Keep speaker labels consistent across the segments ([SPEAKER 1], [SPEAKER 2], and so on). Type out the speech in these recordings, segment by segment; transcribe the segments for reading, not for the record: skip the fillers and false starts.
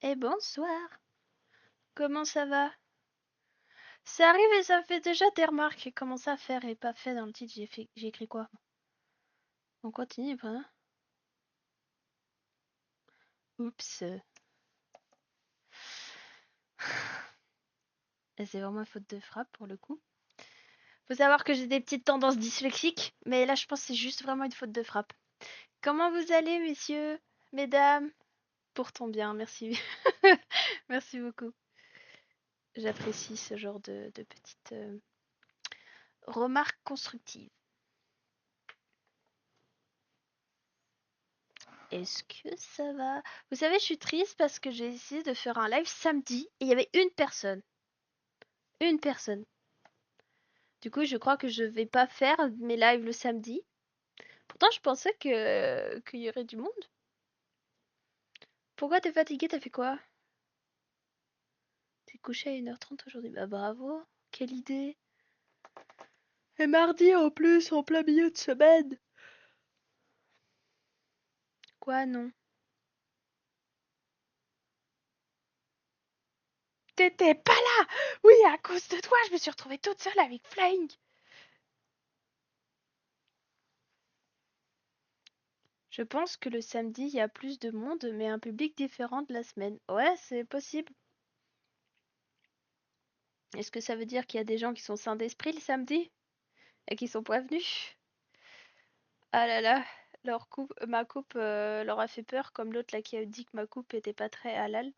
[SPEAKER 1] Et bonsoir. Comment ça va? Ça arrive et ça fait déjà des remarques. J'ai commencé à faire et pas fait dans le titre. J'ai écrit quoi? On continue pas, hein? Oups. Et c'est vraiment une faute de frappe pour le coup. Faut savoir que j'ai des petites tendances dyslexiques, mais là je pense que c'est juste vraiment une faute de frappe. Comment vous allez, messieurs, mesdames? Pourtant bien, merci. Merci beaucoup. J'apprécie ce genre de petites remarques constructives. Est-ce que ça va? Vous savez, je suis triste parce que j'ai essayé de faire un live samedi et il y avait une personne. Une personne. Du coup, je crois que je vais pas faire mes lives le samedi. Pourtant, je pensais que qu'il y aurait du monde. Pourquoi t'es fatiguée? T'as fait quoi? T'es couché à 1h30 aujourd'hui. Bah bravo. Quelle idée. Et mardi en plus, en plein milieu de semaine. Quoi, non? T'étais pas là! Oui, à cause de toi, je me suis retrouvée toute seule avec Flying. Je pense que le samedi, il y a plus de monde, mais un public différent de la semaine. Ouais, c'est possible. Est-ce que ça veut dire qu'il y a des gens qui sont sains d'esprit le samedi et qui sont pas venus? Ah là là, ma coupe leur a fait peur, comme l'autre là qui a dit que ma coupe était pas très halal.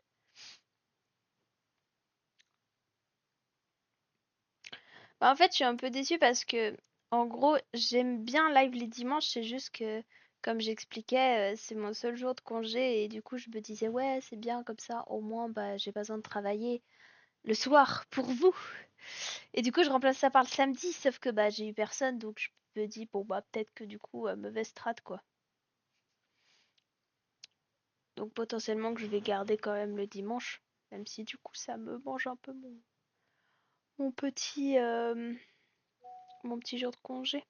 [SPEAKER 1] Bah, en fait, je suis un peu déçue parce que, en gros, j'aime bien live les dimanches, c'est juste que, comme j'expliquais, c'est mon seul jour de congé et du coup, je me disais, ouais, c'est bien comme ça, au moins, bah, j'ai pas besoin de travailler le soir pour vous. Et du coup, je remplace ça par le samedi, sauf que bah, j'ai eu personne, donc je me dis, bon, bah, peut-être que du coup, mauvaise strat, quoi. Donc potentiellement que je vais garder quand même le dimanche, même si du coup, ça me mange un peu mon petit, euh, mon petit jour de congé.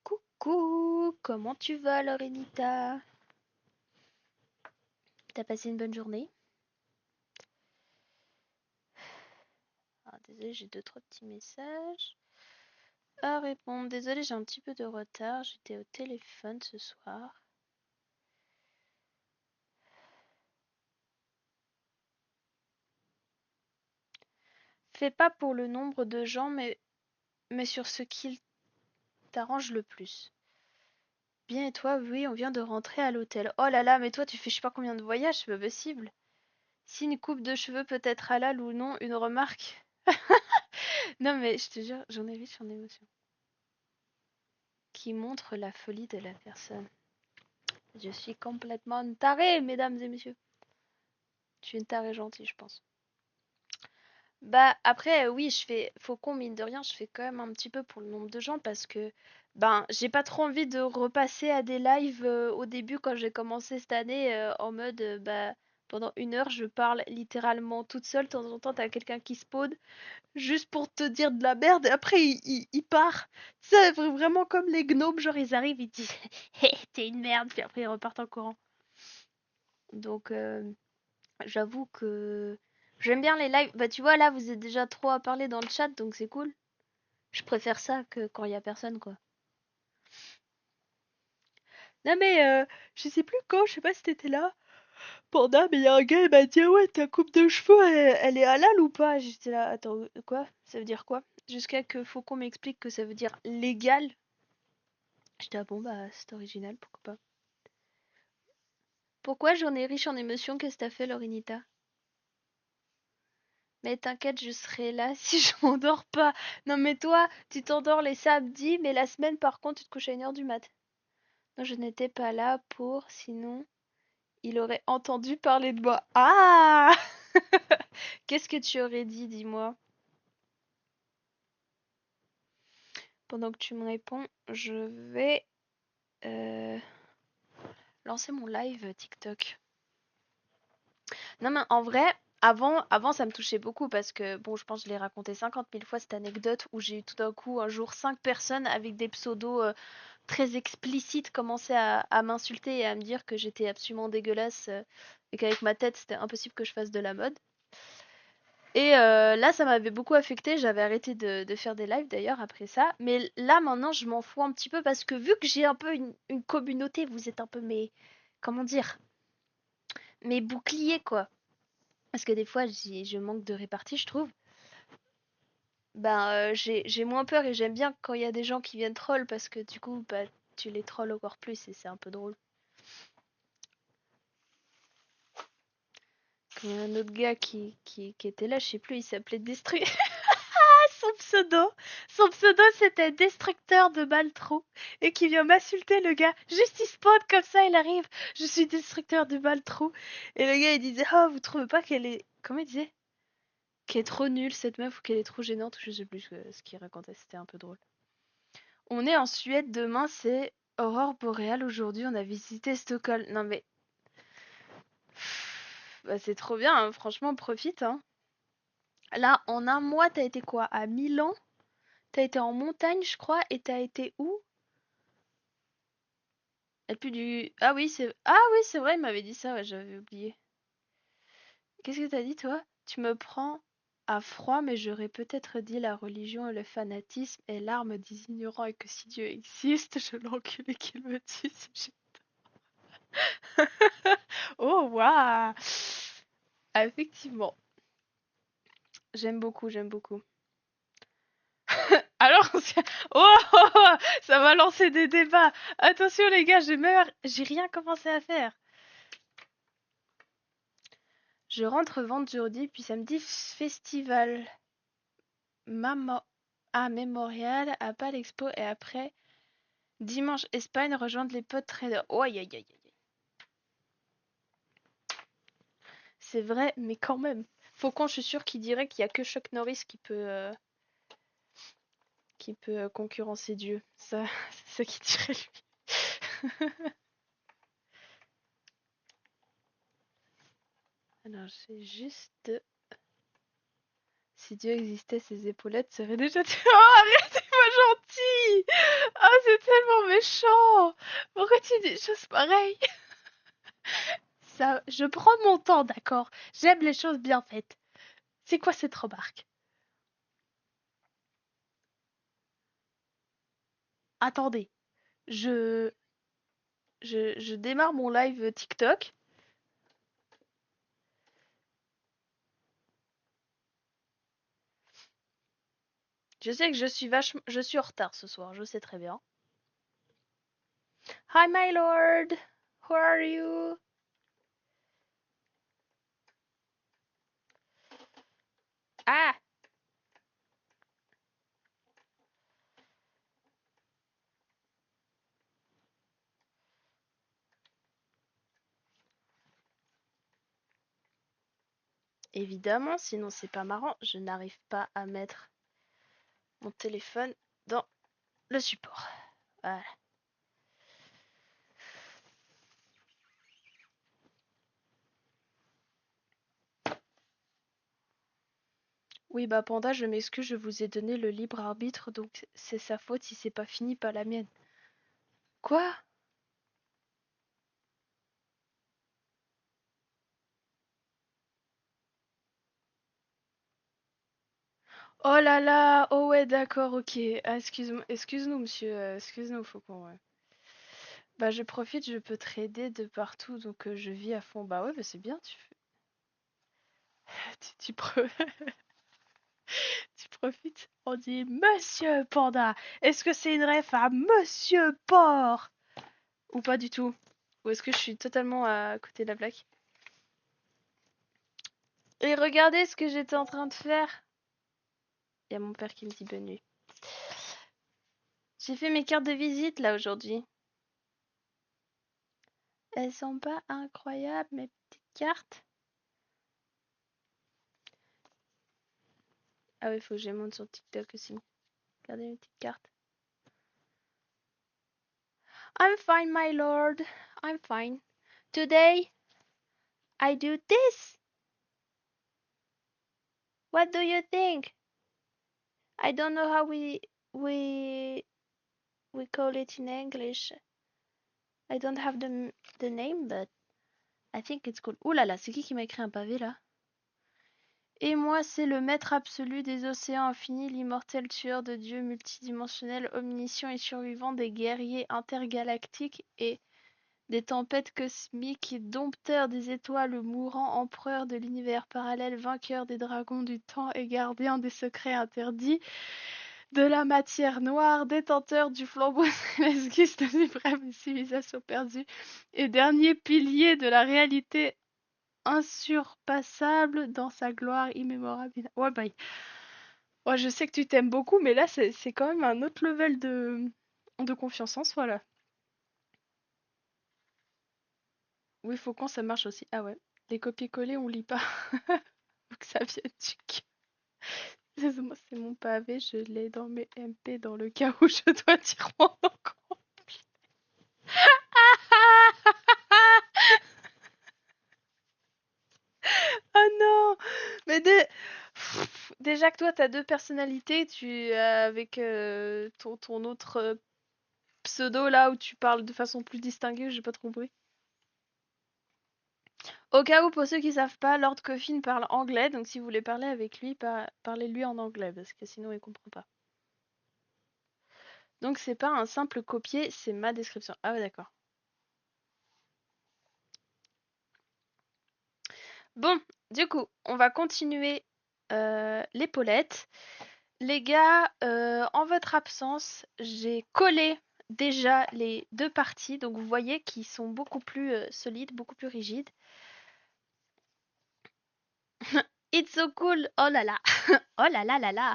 [SPEAKER 1] Coucou, comment tu vas, Lorenita? T'as passé une bonne journée? Ah, désolée, j'ai deux, trois petits messages à répondre. Désolée, j'ai un petit peu de retard. J'étais au téléphone ce soir. Fais pas pour le nombre de gens, mais sur ce qui t'arrange le plus. Bien et toi? Oui, on vient de rentrer à l'hôtel. Oh là là, mais toi, tu fais je sais pas combien de voyages, c'est pas possible. Si une coupe de cheveux peut être halal ou non, une remarque. Non mais je te jure, j'en ai vu sur émotion. Qui montre la folie de la personne. Je suis complètement une tarée, mesdames et messieurs. Je suis une tarée gentille, je pense. Bah après, oui, je fais Faucon, mine de rien, je fais quand même un petit peu pour le nombre de gens parce que ben j'ai pas trop envie de repasser à des lives au début quand j'ai commencé cette année en mode bah pendant 1 heure je parle littéralement toute seule, de temps en temps t'as quelqu'un qui spawn juste pour te dire de la merde et après il part. C'est vraiment comme les gnomes, genre ils arrivent, ils disent hé t'es une merde, puis après ils repartent en courant. Donc j'avoue que j'aime bien les lives. Bah tu vois là vous êtes déjà trop à parler dans le chat donc c'est cool. Je préfère ça que quand il y a personne quoi. Non mais je sais plus quand, je sais pas si t'étais là. Panda, mais il y a un gars, il m'a dit ah ouais ta coupe de cheveux elle est halal ou pas? J'étais là, attends quoi? Ça veut dire quoi? Jusqu'à que Faucon m'explique que ça veut dire légal. J'étais ah bon bah c'est original, pourquoi pas. Pourquoi j'en ai riche en émotions, qu'est-ce que t'as fait Lorinita? Mais t'inquiète, je serai là si je m'endors pas. Non mais toi, tu t'endors les samedis, mais la semaine par contre, tu te couches à 1 heure du mat. Non, je n'étais pas là pour, sinon, il aurait entendu parler de moi. Ah! Qu'est-ce que tu aurais dit, dis-moi? Pendant que tu me réponds, je vais euh, lancer mon live TikTok. Non mais en vrai, avant ça me touchait beaucoup parce que, bon, je pense que je l'ai raconté 50 000 fois cette anecdote où j'ai eu tout d'un coup un jour 5 personnes avec des pseudos très explicite commençait à m'insulter et à me dire que j'étais absolument dégueulasse et qu'avec ma tête c'était impossible que je fasse de la mode. Et là, ça m'avait beaucoup affecté. J'avais arrêté de faire des lives d'ailleurs après ça. Mais là, maintenant, je m'en fous un petit peu parce que vu que j'ai un peu une communauté, vous êtes un peu mes, comment dire, mes boucliers quoi. Parce que des fois, je manque de répartie, je trouve. Ben, j'ai moins peur et j'aime bien quand il y a des gens qui viennent troll parce que du coup, bah, tu les trolls encore plus et c'est un peu drôle. Il y a un autre gars qui était là, je sais plus, il s'appelait Destru. Son pseudo, son pseudo c'était Destructeur de Maltrou et qui vient m'insulter le gars. Juste il spawn comme ça, il arrive. Je suis Destructeur de Maltrou. Et le gars il disait oh vous trouvez pas qu'elle est, comment il disait, qu'elle est trop nulle cette meuf ou qu'elle est trop gênante, je sais plus ce qu'il racontait, c'était un peu drôle. On est en Suède demain, c'est Aurore boréale aujourd'hui, on a visité Stockholm. Non mais bah, c'est trop bien, hein. Franchement profite hein. Là en un mois t'as été quoi? À Milan? T'as été en montagne je crois et t'as été où? Elle pue du... Ah oui, c'est vrai, il m'avait dit ça, ouais, j'avais oublié. Qu'est-ce que t'as dit, toi? Tu me prends à froid, mais j'aurais peut-être dit la religion et le fanatisme est l'arme des ignorants et que si Dieu existe, je l'encule et qu'il me tue si j'ai... Oh, waouh! Ah, effectivement, j'aime beaucoup, j'aime beaucoup. Alors, oh, oh, oh, ça va lancer des débats. Attention les gars, j'ai rien commencé à faire. Je rentre vendredi, puis samedi festival. Mamo à Mémorial, à Pal Expo et après dimanche Espagne rejoindre les potes traders. Oh aïe aïe aïe aïe. C'est vrai, mais quand même. Faucon, je suis sûre qu'il dirait qu'il y a que Chuck Norris qui peut concurrencer Dieu. Ça, c'est ça qu'il dirait lui. Alors, j'ai juste. Si Dieu existait, ses épaulettes seraient déjà. Oh, arrête, c'est pas gentil! Oh, c'est tellement méchant! Pourquoi tu dis des choses pareilles? Ça, je prends mon temps, d'accord? J'aime les choses bien faites. C'est quoi cette remarque? Attendez, je, je démarre mon live TikTok. Je sais que je suis en retard ce soir, je sais très bien. Hi my lord, how are you? Ah, évidemment, sinon c'est pas marrant. Je n'arrive pas à mettre mon téléphone dans le support. Voilà. Oui, bah Panda, je m'excuse, je vous ai donné le libre arbitre, donc c'est sa faute si c'est pas fini, pas la mienne. Quoi? Oh là là, oh ouais, d'accord, ok. Ah, excuse-nous, monsieur, excuse-nous, Faucon, ouais. Bah, je profite, je peux trader de partout, donc je vis à fond. Bah ouais, bah c'est bien, tu profites. On dit Monsieur Panda. Est-ce que c'est une ref à Monsieur Porc? Ou pas du tout? Ou est-ce que je suis totalement à côté de la plaque? Et regardez ce que j'étais en train de faire. Il y a mon père qui me dit bonne nuit. J'ai fait mes cartes de visite là aujourd'hui. Elles sont pas incroyables, mes petites cartes? Ah oui, faut que je les monte sur TikTok aussi. Regardez mes petites cartes. I'm fine, my lord. I'm fine. Today, I do this. What do you think? I don't know how we we call it in English. I don't have the name, but I think it's cool. Ouh là là, c'est qui m'a écrit un pavé là? Et moi, c'est le maître absolu des océans infinis, l'immortel tueur de dieux multidimensionnel, omniscient et survivant des guerriers intergalactiques et des tempêtes cosmiques, dompteur des étoiles, mourant empereur de l'univers parallèle, vainqueur des dragons du temps et gardien des secrets interdits, de la matière noire, détenteur du flambeau céleste, guiste suprême des civilisations perdues et dernier pilier de la réalité insurpassable dans sa gloire immémorable. Ouais, bah, ouais, je sais que tu t'aimes beaucoup, mais là, c'est quand même un autre level de confiance en soi, là. Oui, Faucon, ça marche aussi. Ah ouais, les copier-coller, on lit pas. Faut que ça vienne du cœur. Moi, c'est mon pavé, je l'ai dans mes MP dans le cas où je dois dire mon nom complet. Ah non! Mais déjà que toi, t'as deux personnalités, avec ton autre pseudo là où tu parles de façon plus distinguée, j'ai pas trop compris. Au cas où, pour ceux qui savent pas, Lord Coffin parle anglais, donc si vous voulez parler avec lui, parlez-lui en anglais, parce que sinon il comprend pas. Donc c'est pas un simple copier, c'est ma description. Ah ouais, d'accord. Bon, du coup, on va continuer l'épaulette. Les gars, en votre absence, j'ai collé déjà les deux parties, donc vous voyez qu'ils sont beaucoup plus solides, beaucoup plus rigides. It's so cool! Oh là là! Oh là là là là!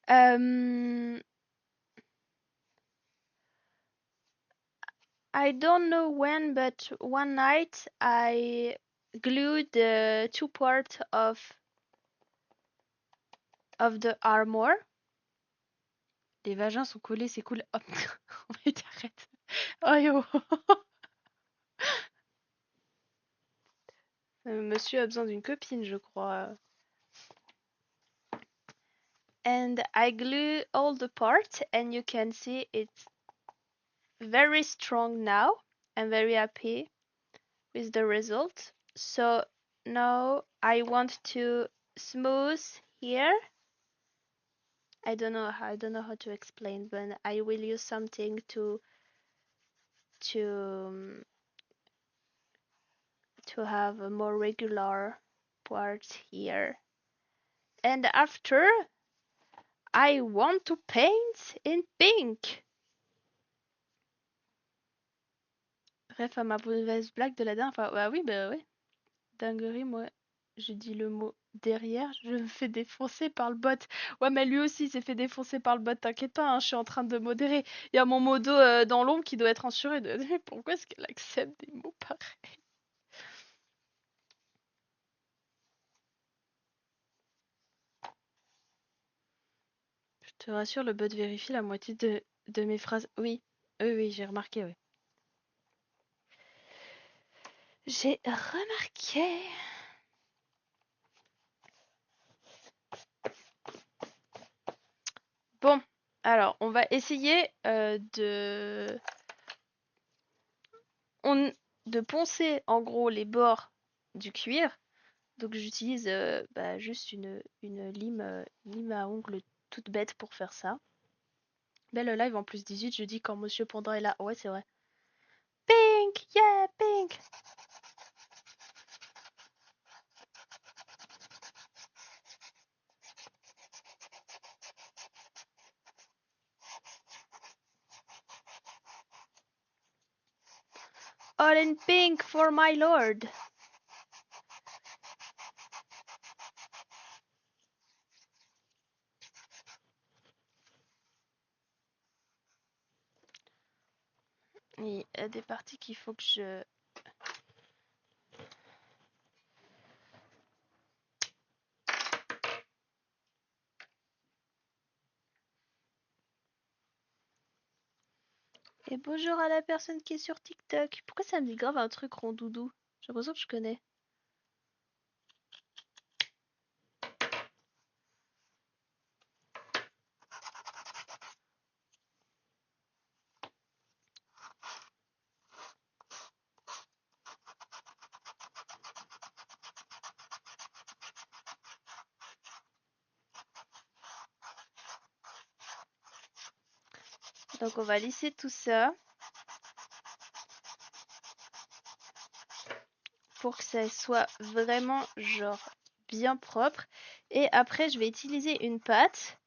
[SPEAKER 1] Euh, I don't know when, but one night I glued the two parts of the armor. Les vagins sont collés, c'est cool. Hop, on va arrête. Oh yo. Monsieur a besoin d'une copine, je crois. And I glue all the parts, and you can see it's very strong now. I'm very happy with the result. So now I want to smooth here. I don't know how to explain, but I will use something to to have a more regular parts here. And after I want to paint in pink. Bref, à ma mauvaise blague de la dernière fois. Bah oui, bah ouais. Dinguerie, moi, je dis le mot derrière, je me fais défoncer par le bot. Ouais, mais lui aussi s'est fait défoncer par le bot, t'inquiète pas, hein, je suis en train de modérer. Il y a mon modo dans l'ombre qui doit être censuré. Mais pourquoi est-ce qu'elle accepte des mots pareils? Je te rassure, le bot vérifie la moitié de mes phrases. Oui, oui, oui, j'ai remarqué, oui. J'ai remarqué. Bon, alors, on va essayer de poncer en gros les bords du cuir. Donc j'utilise bah, juste une lime à ongles toute bête pour faire ça. Belle live en plus 18, je dis quand Monsieur Panda est là. Ouais, c'est vrai. Pink, yeah, pink. All in pink for my lord. Il y a des parties qu'il faut que je... Et bonjour à la personne qui est sur TikTok. Pourquoi ça me dit grave un truc rondoudou? J'ai l'impression que je connais. Donc on va lisser tout ça pour que ça soit vraiment genre bien propre. Et après je vais utiliser une pâte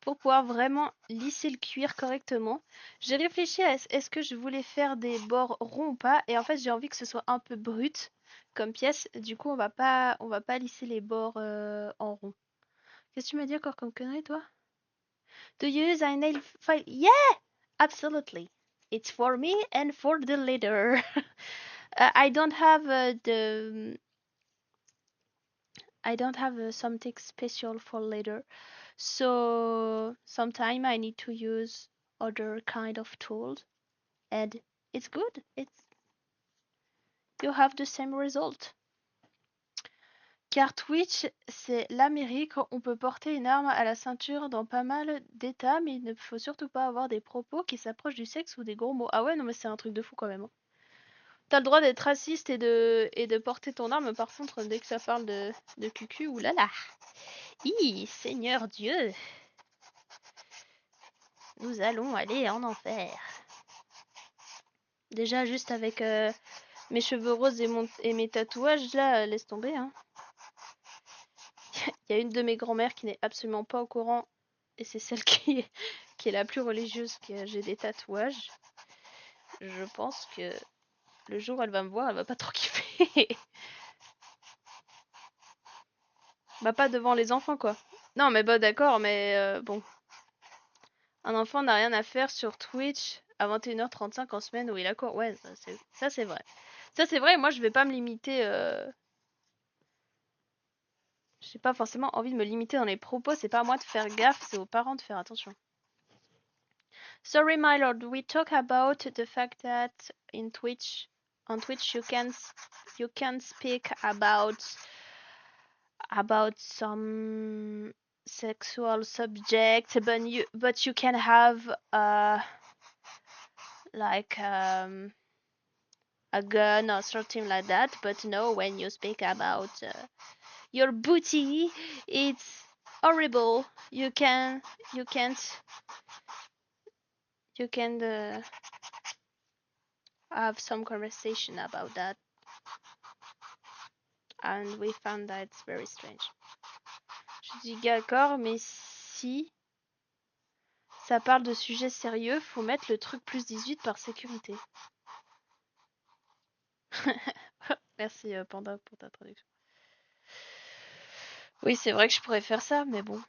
[SPEAKER 1] pour pouvoir vraiment lisser le cuir correctement. J'ai réfléchi à est-ce que je voulais faire des bords ronds ou pas, et en fait j'ai envie que ce soit un peu brut comme pièce. Du coup on va pas lisser les bords en rond. Qu'est-ce que tu m'as dit encore comme connerie toi? Do you use a nail file? Yeah, absolutely. It's for me and for the leader. I don't have something special for later, so sometime I need to use other kind of tools, and it's good. It's you have the same result. Car Twitch, c'est l'Amérique, on peut porter une arme à la ceinture dans pas mal d'états, mais il ne faut surtout pas avoir des propos qui s'approchent du sexe ou des gros mots. Ah ouais, non mais c'est un truc de fou quand même, hein. T'as le droit d'être raciste et de porter ton arme, par contre, dès que ça parle de cucu, oulala. Hi, Seigneur Dieu, nous allons aller en enfer. Déjà, juste avec mes cheveux roses et mes tatouages, là, laisse tomber, hein. Il y a une de mes grand-mères qui n'est absolument pas au courant, et c'est celle qui est la plus religieuse, que j'ai des tatouages. Je pense que le jour où elle va me voir, elle va pas trop kiffer. Bah pas devant les enfants, quoi. Non, mais bah d'accord, mais bon. Un enfant n'a rien à faire sur Twitch à 21h35 en semaine où il a cours. Ouais, ça c'est vrai. Ça c'est vrai, moi je vais pas me limiter. J'ai pas forcément envie de me limiter dans les propos, c'est pas à moi de faire gaffe, c'est aux parents de faire attention. Sorry my lord, we talk about the fact that on Twitch you can speak about some sexual subjects, but you can have like a gun or something like that. But no, when you speak about your booty, it's horrible. You can have some conversation about that, and we found that it's very strange. Je dis d'accord, mais si ça parle de sujets sérieux, faut mettre le truc plus 18 par sécurité. Merci Panda pour ta traduction. Oui, c'est vrai que je pourrais faire ça, mais bon.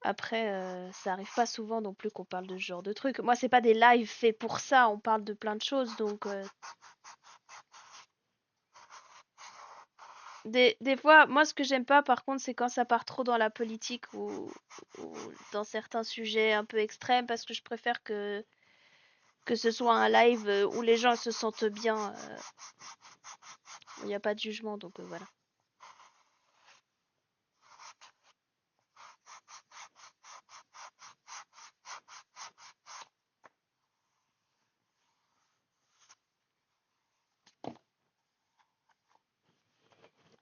[SPEAKER 1] Après, ça arrive pas souvent non plus qu'on parle de ce genre de trucs. Moi, c'est pas des lives faits pour ça, on parle de plein de choses, donc des fois, moi, ce que j'aime pas, par contre, c'est quand ça part trop dans la politique ou dans certains sujets un peu extrêmes, parce que je préfère que ce soit un live où les gens se sentent bien, où il n'y a pas de jugement, donc voilà.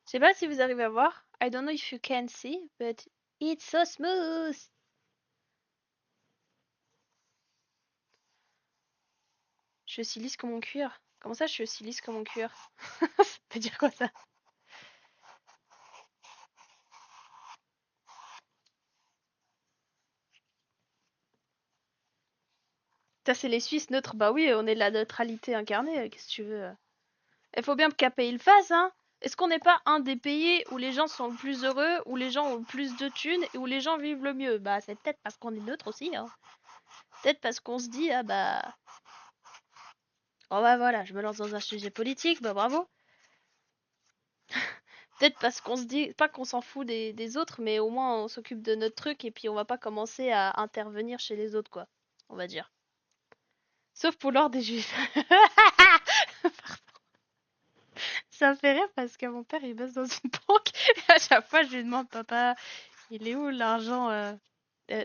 [SPEAKER 1] Je sais pas si vous arrivez à voir. I don't know if you can see, but it's so smooth. Je suis aussi lisse que mon cuir. Comment ça, je suis aussi lisse que mon cuir? Ça veut dire quoi ça? Ça, c'est les Suisses neutres. Bah oui, on est de la neutralité incarnée. Qu'est-ce que tu veux? Il faut bien qu'un pays le fasse, hein. Est-ce qu'on n'est pas un des pays où les gens sont le plus heureux, où les gens ont le plus de thunes et où les gens vivent le mieux? Bah, c'est peut-être parce qu'on est neutre aussi, hein. Peut-être parce qu'on se dit, ah bah. Oh bah voilà, je me lance dans un sujet politique, bah bravo. Peut-être parce qu'on se dit, pas qu'on s'en fout des autres, mais au moins on s'occupe de notre truc et puis on va pas commencer à intervenir chez les autres, quoi. On va dire. Sauf pour l'ordre des juifs. Ça me fait rire parce que mon père il bosse dans une banque et à chaque fois je lui demande papa, il est où l'argent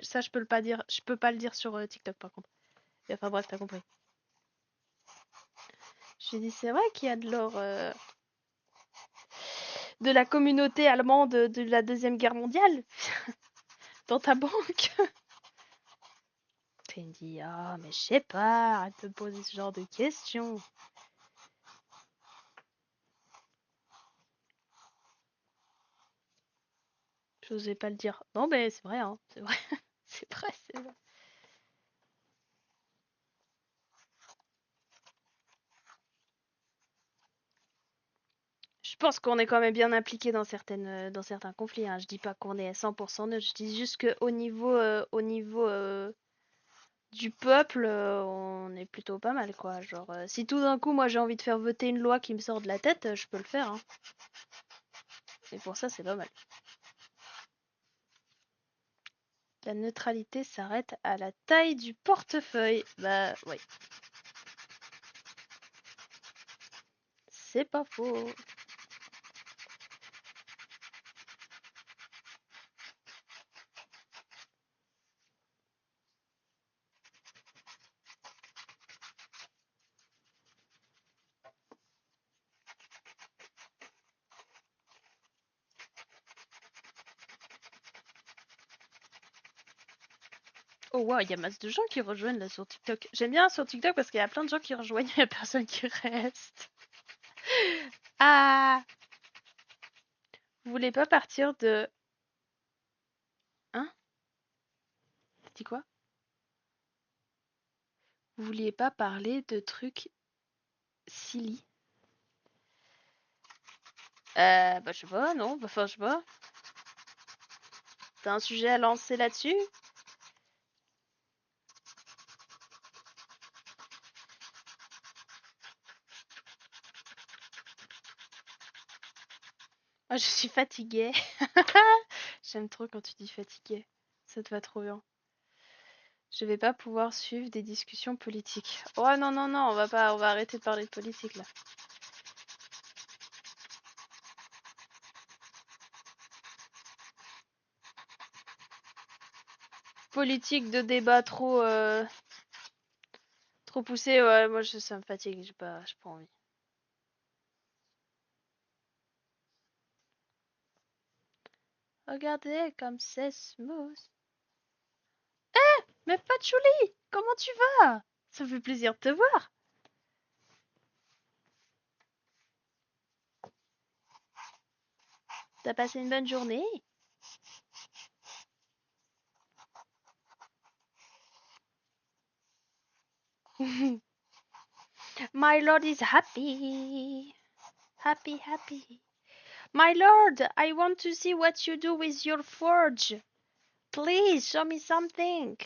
[SPEAKER 1] ça je peux le pas dire, je peux pas le dire sur TikTok par contre. Et enfin bref, t'as compris. Je lui ai dit c'est vrai qu'il y a de l'or de la communauté allemande de la Deuxième Guerre mondiale dans ta banque. Candy, ah, mais je sais pas, arrête de me poser ce genre de questions. J'osais pas le dire. Non, mais c'est vrai, hein, c'est vrai. C'est vrai, c'est vrai. Je pense qu'on est quand même bien impliqué dans certains conflits, hein. Je dis pas qu'on est à 100% neutre, je dis juste au niveau du peuple, on est plutôt pas mal, quoi. Genre, si tout d'un coup, moi, j'ai envie de faire voter une loi qui me sort de la tête, je peux le faire, hein. Et pour ça, c'est pas mal. La neutralité s'arrête à la taille du portefeuille. Bah, oui, c'est pas faux. Oh wow, il y a masse de gens qui rejoignent là sur TikTok. J'aime bien sur TikTok parce qu'il y a plein de gens qui rejoignent, il y a personne qui reste. Ah, vous voulez pas partir de... Hein? Dis quoi? Vous vouliez pas parler de trucs silly? Bah je sais pas, non, bah, enfin je sais pas. T'as un sujet à lancer là-dessus? Ah, je suis fatiguée. J'aime trop quand tu dis fatiguée. Ça te va trop bien. Je vais pas pouvoir suivre des discussions politiques. Oh non, non, non, on va arrêter de parler de politique là. Politique de débat trop poussé, ouais, moi ça me fatigue, j'ai pas envie. Regardez comme c'est smooth. Mais Patchouli, comment tu vas? Ça me fait plaisir de te voir. T'as passé une bonne journée? My lord is happy. Happy, happy. My lord, I want to see what you do with your forge. Please, show me something.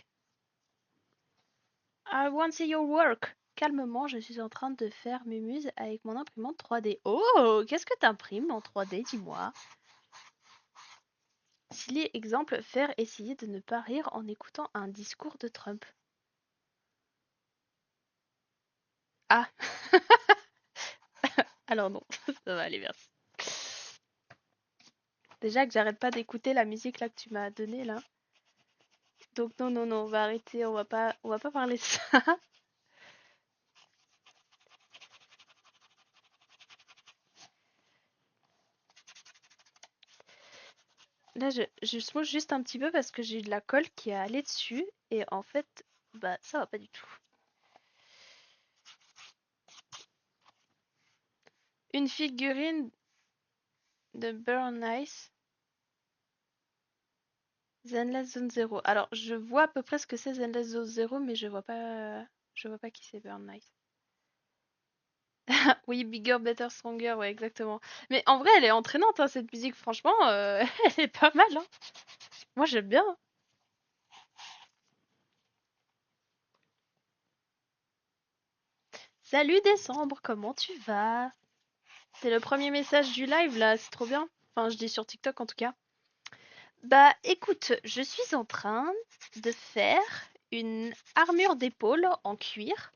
[SPEAKER 1] I want to see your work. Calmement, je suis en train de faire mes muses avec mon imprimante 3D. Oh, qu'est-ce que t'imprimes en 3D, dis-moi? Silly exemple, faire essayer de ne pas rire en écoutant un discours de Trump. Ah, alors non, ça va aller, merci. Déjà que j'arrête pas d'écouter la musique là que tu m'as donnée là. Donc non, non, non, on va arrêter, on va pas parler de ça. Là, je smooche juste un petit peu parce que j'ai eu de la colle qui est allée dessus et en fait, bah ça va pas du tout. Une figurine de Burn Ice, Zenless Zone Zero. Alors, je vois à peu près ce que c'est Zenless Zone Zero, mais je vois pas qui c'est Burn Ice. Oui, Bigger, Better, Stronger, ouais, exactement. Mais en vrai, elle est entraînante, hein, cette musique, franchement, elle est pas mal, hein. Moi, j'aime bien. Salut Décembre, comment tu vas? C'est le premier message du live là, c'est trop bien. Enfin, je dis sur TikTok en tout cas. Bah écoute, je suis en train de faire une armure d'épaule en cuir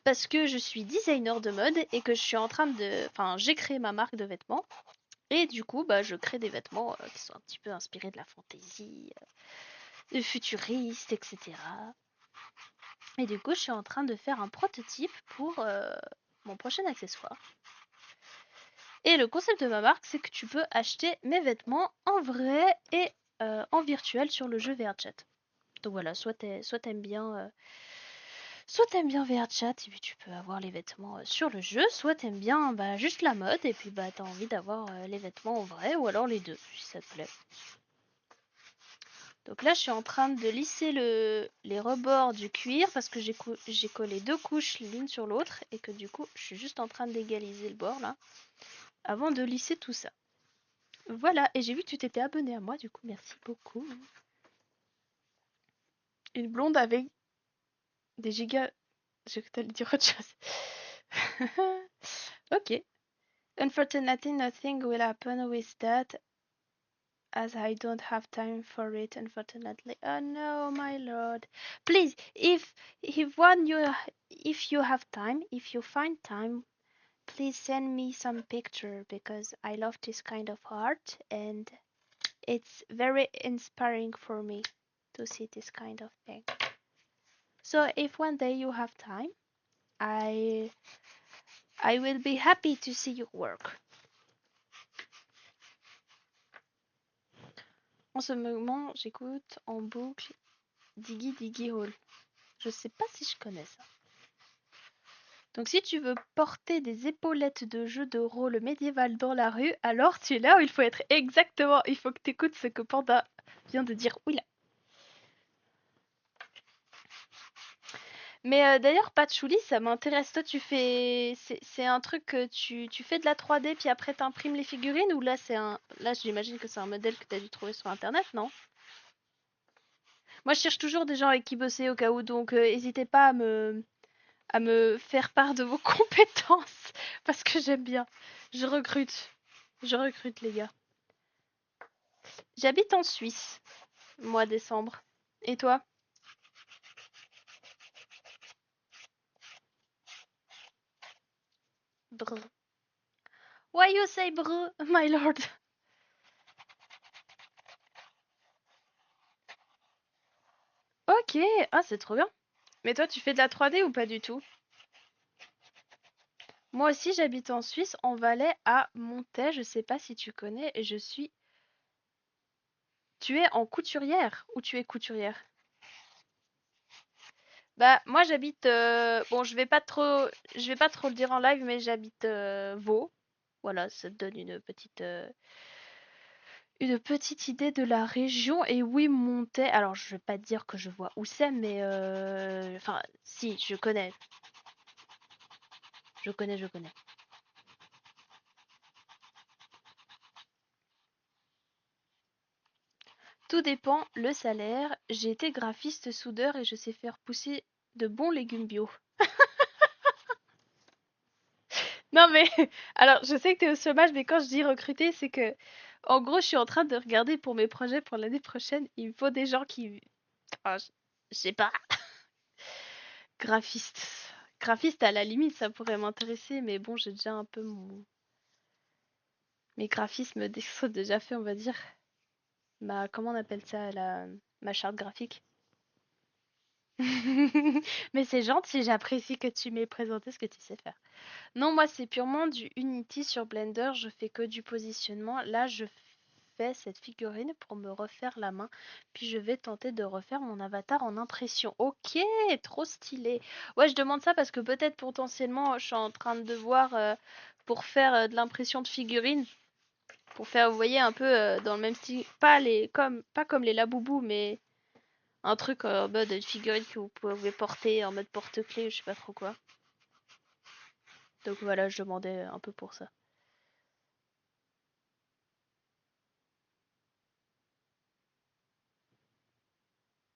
[SPEAKER 1] parce que je suis designer de mode et que je suis en train de... Enfin, j'ai créé ma marque de vêtements et du coup, bah je crée des vêtements qui sont un petit peu inspirés de la fantaisie, de futuriste, etc. Et du coup, je suis en train de faire un prototype pour mon prochain accessoire. Et le concept de ma marque, c'est que tu peux acheter mes vêtements en vrai et en virtuel sur le jeu VRChat. Donc voilà, soit t'aimes bien, soit t'aimes bien VRChat et puis tu peux avoir les vêtements sur le jeu, soit t'aimes bien bah, juste la mode et puis bah t'as envie d'avoir les vêtements en vrai ou alors les deux si ça te plaît. Donc là je suis en train de lisser les rebords du cuir parce que j'ai collé deux couches l'une sur l'autre et que du coup je suis juste en train d'égaliser le bord là avant de lisser tout ça. Voilà, et j'ai vu que tu t'étais abonné à moi du coup merci beaucoup. Une blonde avec des gigas... Je vais te dire autre chose. Ok. Unfortunately, nothing will happen with that, as I don't have time for it, unfortunately. Oh no, my lord. Please, if you have time, if you find time, please send me some picture because I love this kind of art and it's very inspiring for me to see this kind of thing. So if one day you have time, I I will be happy to see your work. En ce moment, j'écoute en boucle Diggy Diggy Hall. Je sais pas si je connais ça. Donc si tu veux porter des épaulettes de jeu de rôle médiéval dans la rue, alors tu es là où il faut être exactement. Il faut que tu écoutes ce que Panda vient de dire. Oula. Mais d'ailleurs, Patchouli, ça m'intéresse. Toi, tu fais. C'est un truc que tu fais de la 3D puis après t'imprimes les figurines ou là c'est un. Là, j'imagine que c'est un modèle que t'as dû trouver sur internet, non? Moi, je cherche toujours des gens avec qui bosser au cas où, donc n'hésitez pas à me faire part de vos compétences parce que j'aime bien. Je recrute. Je recrute, les gars. J'habite en Suisse, mois décembre. Et toi? Brr. Why you say brr, my lord? Ok, ah c'est trop bien. Mais toi, tu fais de la 3D ou pas du tout? Moi aussi, j'habite en Suisse, en Valais, à Montaix. Je sais pas si tu connais. Et je suis. Tu es en couturière ou tu es couturière? Bah moi j'habite bon je vais pas trop le dire en live mais j'habite Vaud. Voilà, ça te donne une petite idée de la région et oui Montaix. Alors je vais pas te dire que je vois où c'est mais enfin si, je connais. Tout dépend le salaire. J'ai été graphiste soudeur et je sais faire pousser de bons légumes bio. Non mais alors je sais que t'es au chômage mais quand je dis recruter c'est que en gros je suis en train de regarder pour mes projets pour l'année prochaine il me faut des gens qui enfin, je sais pas graphiste graphiste à la limite ça pourrait m'intéresser mais bon j'ai déjà un peu mes graphismes sont déjà faits on va dire ma comment on appelle ça ma charte graphique. Mais c'est gentil j'apprécie que tu m'aies présenté ce que tu sais faire. Non, moi, c'est purement du Unity sur Blender. Je fais que du positionnement. Là, je fais cette figurine pour me refaire la main. Puis je vais tenter de refaire mon avatar en impression. Ok, trop stylé. Ouais, je demande ça parce que peut-être potentiellement, je suis en train de voir pour faire de l'impression de figurines. Pour faire, vous voyez, un peu dans le même style. Pas comme les Laboubou, mais un truc en mode figurine que vous pouvez porter en mode porte-clés, je sais pas trop quoi. Donc voilà, je demandais un peu pour ça.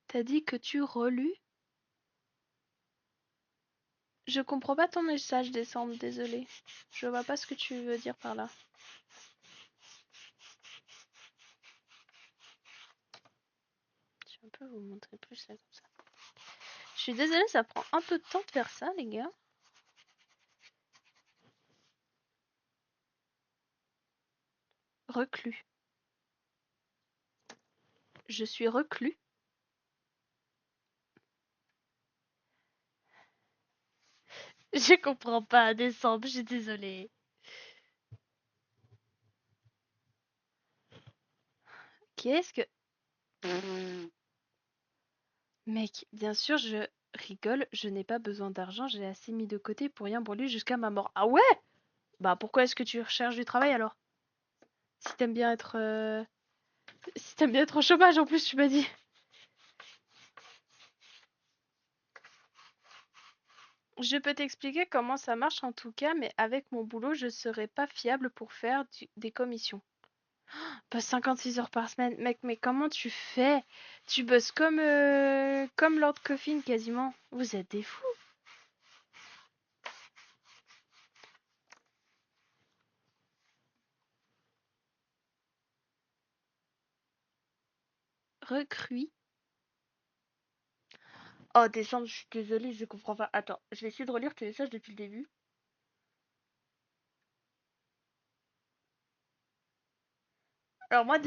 [SPEAKER 1] T'as dit que tu relus? Je comprends pas ton message, décembre, désolé. Je vois pas ce que tu veux dire par là. Je vais un peu vous montrer plus là comme ça. Je suis désolée, ça prend un peu de temps de faire ça, les gars. Reclus. Je suis reclus. Je comprends pas, décembre, je suis désolée. Qu'est-ce que... Mec, bien sûr, je rigole, je n'ai pas besoin d'argent, j'ai assez mis de côté pour rien brûler jusqu'à ma mort. Ah ouais? Bah pourquoi est-ce que tu recherches du travail alors? Si t'aimes bien être si t'aimes bien être au chômage en plus, tu m'as dit. Je peux t'expliquer comment ça marche en tout cas, mais avec mon boulot, je serai pas fiable pour faire des commissions. Pas 56 heures par semaine, mec, mais comment tu fais? Tu bosses comme Lord Coffin quasiment. Vous êtes des fous. Recruit. Oh, décembre, je suis désolée, je comprends pas. Attends, je vais essayer de relire tes messages depuis le début. Alors moi,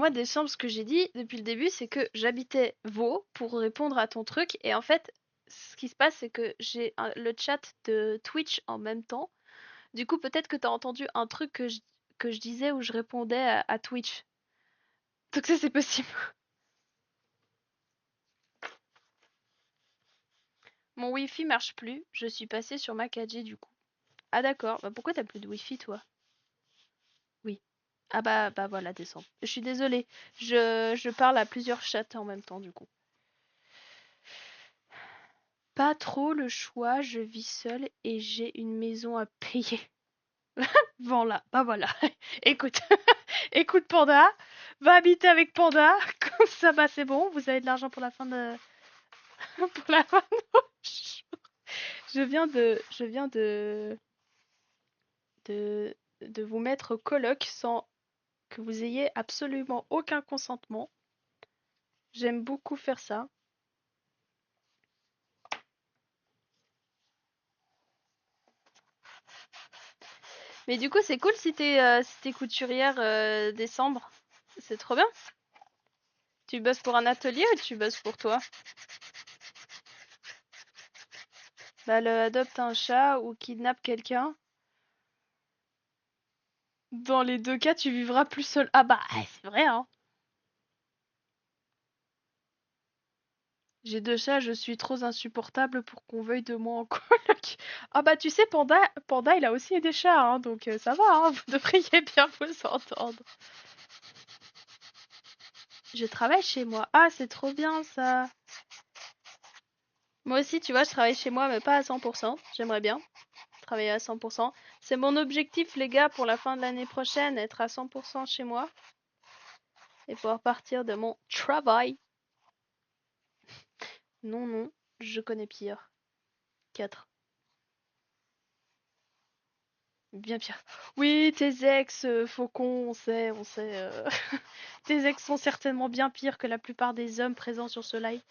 [SPEAKER 1] décembre, ce que j'ai dit depuis le début, c'est que j'habitais Vaud pour répondre à ton truc. Et en fait, ce qui se passe, c'est que j'ai le chat de Twitch en même temps. Du coup, peut-être que t'as entendu un truc que je disais où je répondais à Twitch. Donc ça, c'est possible. Mon Wi-Fi marche plus. Je suis passée sur ma 4G du coup. Ah d'accord. Bah pourquoi t'as plus de Wi-Fi toi? Oui. Ah bah voilà, descends. Je suis désolée. Je parle à plusieurs chats en même temps du coup. Pas trop le choix, je vis seule et j'ai une maison à payer. Voilà, bah voilà. Écoute, écoute Panda, va habiter avec Panda, comme ça bah c'est bon, vous avez de l'argent pour la fin de pour la fin de nos jours. Je viens de vous mettre coloc sans que vous ayez absolument aucun consentement. J'aime beaucoup faire ça. Mais du coup, c'est cool si t'es couturière décembre. C'est trop bien. Tu bosses pour un atelier ou tu bosses pour toi? Bah, adopte un chat ou kidnappe quelqu'un. Dans les deux cas, tu vivras plus seul. Ah bah, c'est vrai, hein. J'ai deux chats, je suis trop insupportable pour qu'on veuille de moi en coloc. Ah bah, tu sais, Panda, il a aussi des chats, hein, donc ça va, hein, vous devriez bien vous entendre. Je travaille chez moi. Ah, c'est trop bien ça. Moi aussi, tu vois, je travaille chez moi, mais pas à 100%. J'aimerais bien travailler à 100%. C'est mon objectif, les gars, pour la fin de l'année prochaine, être à 100% chez moi et pouvoir partir de mon travail. Non, non, je connais pire. 4. Bien pire. Oui, tes ex, Faucon, on sait. Tes ex sont certainement bien pires que la plupart des hommes présents sur ce live.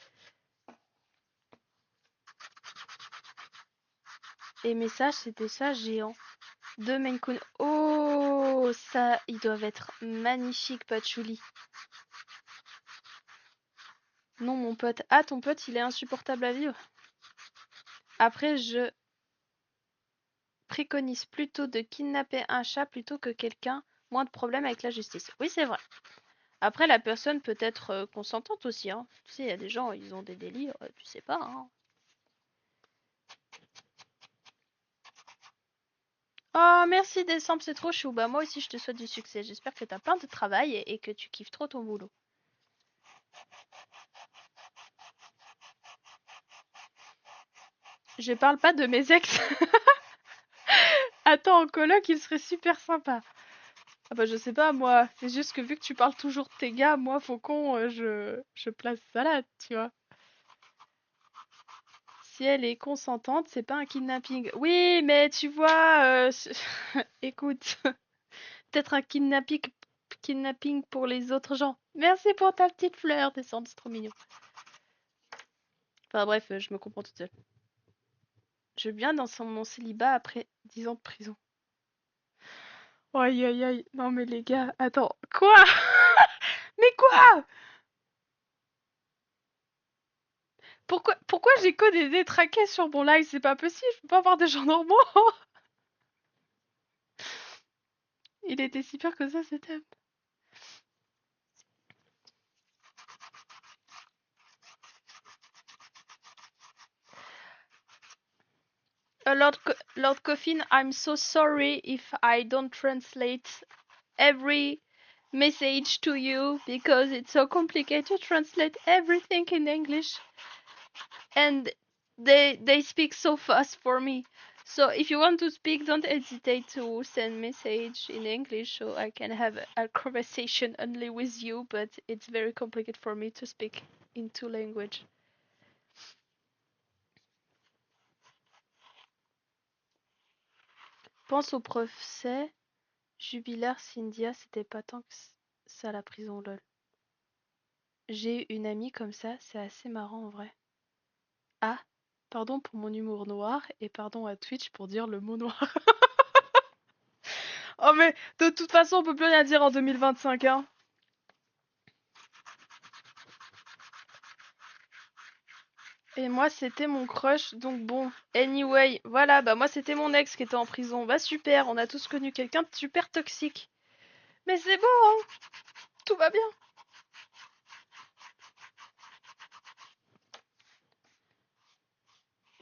[SPEAKER 1] Et message, c'était ça, géant. Deux Maine Coon. Oh, ça, ils doivent être magnifiques, Patchouli. Non, mon pote. Ah, ton pote, il est insupportable à vivre. Après, je préconise plutôt de kidnapper un chat plutôt que quelqu'un. Moins de problèmes avec la justice. Oui, c'est vrai. Après, la personne peut être consentante aussi, hein. Tu sais, il y a des gens, ils ont des délires, tu sais pas, hein. Oh, merci décembre, c'est trop chou. Bah, moi aussi, je te souhaite du succès. J'espère que t'as plein de travail et que tu kiffes trop ton boulot. Je parle pas de mes ex. Attends, en coloc, il serait super sympa. Ah bah, je sais pas, moi. C'est juste que vu que tu parles toujours de tes gars, moi, Faucon, je place ça là, tu vois. Si elle est consentante, c'est pas un kidnapping. Oui, mais tu vois, écoute, peut-être un kidnapping pour les autres gens. Merci pour ta petite fleur, descend, c'est trop mignon. Enfin bref, je me comprends toute seule. Je viens dans mon célibat après 10 ans de prison. Aïe aïe aïe, non mais les gars, attends, quoi? Mais quoi? Pourquoi j'ai que des détraqués sur mon live? C'est pas possible, je peux pas avoir des gens normaux. Il était si peur que ça, c'était. Lord Coffin, I'm so sorry if I don't translate every message to you because it's so complicated to translate everything in English and they speak so fast for me. So if you want to speak, don't hesitate to send message in English so I can have a conversation only with you, but it's very complicated for me to speak in two languages. Pense au procès jubilaire Cynthia, c'était pas tant que ça la prison lol. J'ai une amie comme ça, c'est assez marrant en vrai. Ah, pardon pour mon humour noir et pardon à Twitch pour dire le mot noir. Oh mais de toute façon on peut plus rien dire en 2025 hein. Et moi c'était mon crush donc bon. Anyway, voilà, bah moi c'était mon ex qui était en prison. Bah super, on a tous connu quelqu'un de super toxique. Mais c'est bon hein, tout va bien.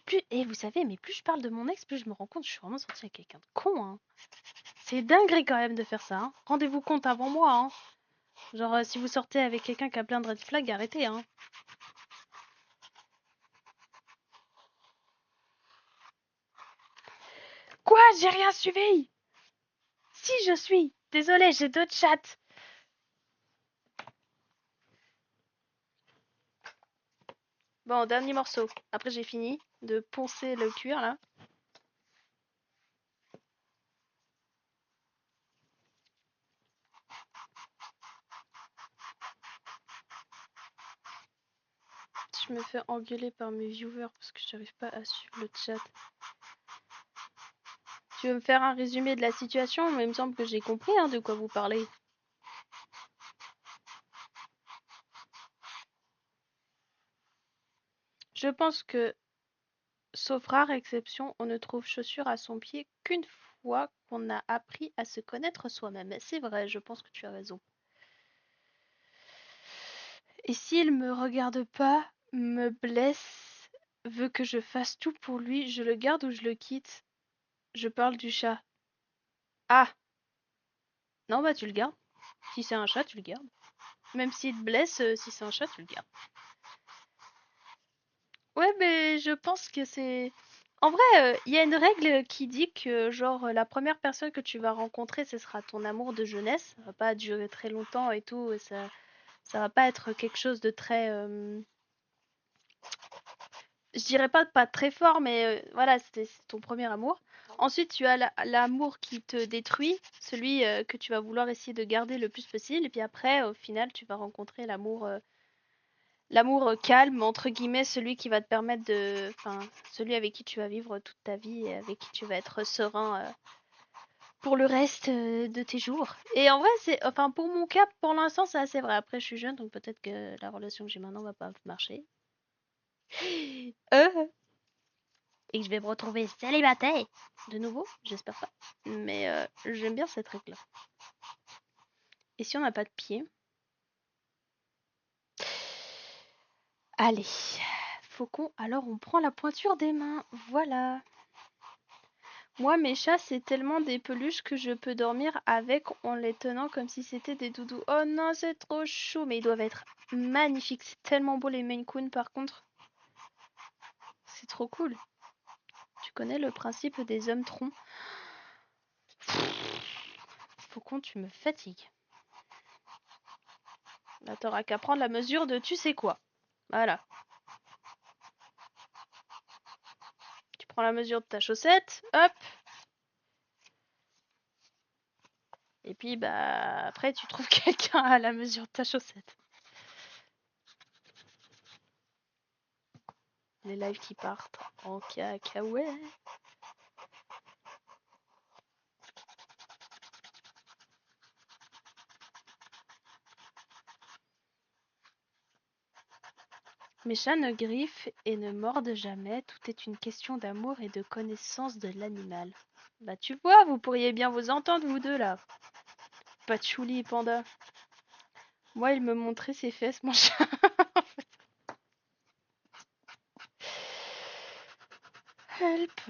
[SPEAKER 1] Plus, et vous savez, mais plus je parle de mon ex, plus je me rends compte que je suis vraiment sortie avec quelqu'un de con hein. C'est dinguerie quand même de faire ça hein. Rendez-vous compte avant moi hein. Genre si vous sortez avec quelqu'un qui a plein de red flags, arrêtez hein. Quoi? J'ai rien suivi? Si je suis. Désolée, j'ai d'autres chats. Bon, dernier morceau. Après j'ai fini de poncer le cuir là. Je me fais engueuler par mes viewers parce que j'arrive pas à suivre le chat. Tu veux me faire un résumé de la situation? Mais il me semble que j'ai compris hein, de quoi vous parlez. Je pense que, sauf rare exception, on ne trouve chaussure à son pied qu'une fois qu'on a appris à se connaître soi-même. C'est vrai, je pense que tu as raison. Et s'il me regarde pas, me blesse, veut que je fasse tout pour lui, je le garde ou je le quitte? Je parle du chat. Ah! Non, bah tu le gardes. Si c'est un chat, tu le gardes. Même s'il te blesse, si c'est un chat, tu le gardes. Ouais, mais je pense que c'est... En vrai, il y a une règle qui dit que, genre, la première personne que tu vas rencontrer, ce sera ton amour de jeunesse. Ça va pas durer très longtemps et tout, et ça va pas être quelque chose de très... Je dirais pas très fort, mais voilà, c'est ton premier amour. Ensuite, tu as l'amour qui te détruit, celui que tu vas vouloir essayer de garder le plus possible. Et puis après, au final, tu vas rencontrer l'amour calme, entre guillemets, celui qui va te permettre de... Enfin, celui avec qui tu vas vivre toute ta vie et avec qui tu vas être serein pour le reste de tes jours. Et en vrai, c'est... Enfin, pour mon cas, pour l'instant, c'est assez vrai. Après, je suis jeune, donc peut-être que la relation que j'ai maintenant va pas marcher. Et que je vais me retrouver célibataire de nouveau, j'espère pas. Mais j'aime bien cette règle-là. Et si on n'a pas de pied? Allez, faucon, alors on prend la pointure des mains, voilà. Moi, mes chats, c'est tellement des peluches que je peux dormir avec en les tenant comme si c'était des doudous. Oh non, c'est trop chou, mais ils doivent être magnifiques. C'est tellement beau les Maine Coon par contre. C'est trop cool. Tu connais le principe des hommes troncs? Faucon, tu me fatigues. Là, t'auras qu'à prendre la mesure de tu sais quoi. Voilà. Tu prends la mesure de ta chaussette, hop. Et puis, bah, après, tu trouves quelqu'un à la mesure de ta chaussette. Les lives qui partent en cacahuète. Mes chats ne griffent et ne mordent jamais, tout est une question d'amour et de connaissance de l'animal. Bah tu vois, vous pourriez bien vous entendre vous deux là. Patchouli et Panda. Moi il me montrait ses fesses mon chat. Help.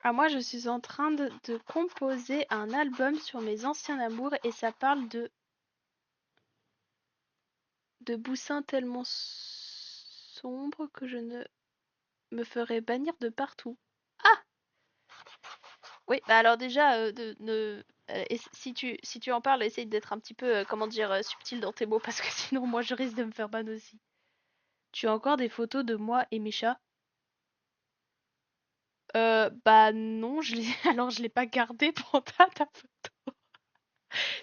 [SPEAKER 1] Ah, moi, je suis en train de composer un album sur mes anciens amours et ça parle de boussins tellement sombres que je ne me ferai bannir de partout. Ah! Oui, bah alors déjà, si tu en parles, essaye d'être un petit peu, comment dire, subtil dans tes mots parce que sinon, moi, je risque de me faire ban aussi. Tu as encore des photos de moi et mes chats? Bah non, alors je l'ai pas gardé pour ta photo.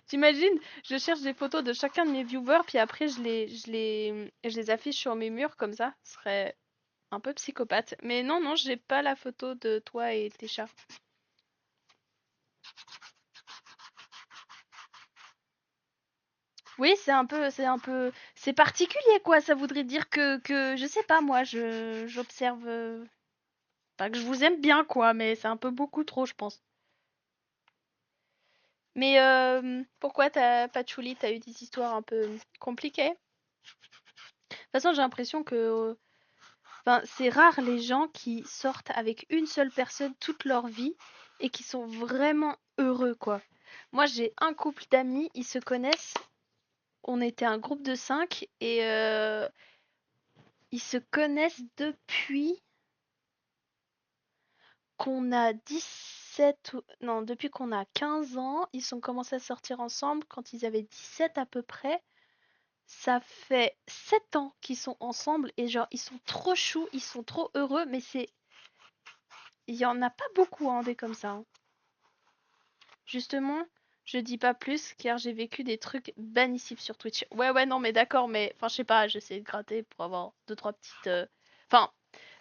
[SPEAKER 1] T'imagines, je cherche des photos de chacun de mes viewers, puis après je les affiche sur mes murs comme ça. Ce serait un peu psychopathe. Mais non, non, j'ai pas la photo de toi et tes chats. Oui, c'est particulier quoi. Ça voudrait dire je sais pas, moi, j'observe, pas que je vous aime bien quoi, mais c'est un peu beaucoup trop, je pense. Mais pourquoi Patchouli, t'as eu des histoires un peu compliquées? De toute façon, j'ai l'impression que enfin, c'est rare les gens qui sortent avec une seule personne toute leur vie et qui sont vraiment heureux, quoi. Moi, j'ai un couple d'amis, ils se connaissent. On était un groupe de 5 et ils se connaissent depuis qu'on a 17 non, depuis qu'on a 15 ans. Ils ont commencé à sortir ensemble quand ils avaient 17 à peu près. Ça fait 7 ans qu'ils sont ensemble et genre ils sont trop choux, ils sont trop heureux, mais il y en a pas beaucoup hein, des comme ça, hein. Justement, je dis pas plus car j'ai vécu des trucs bannissibles sur Twitch. Ouais, ouais, non, mais d'accord, mais enfin, je sais pas, j'essaie de gratter pour avoir deux, trois petites. Enfin,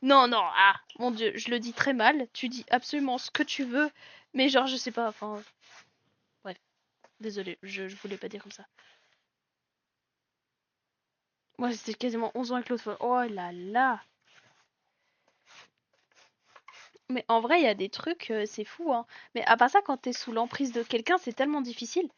[SPEAKER 1] non, non, ah, mon dieu, je le dis très mal. Tu dis absolument ce que tu veux, mais genre, je sais pas, enfin, bref, désolé, je voulais pas dire comme ça. Moi, c'était quasiment 11 ans avec l'autre fois. Oh là là! Mais en vrai, il y a des trucs, c'est fou, hein. Mais à part ça, quand t'es sous l'emprise de quelqu'un, c'est tellement difficile.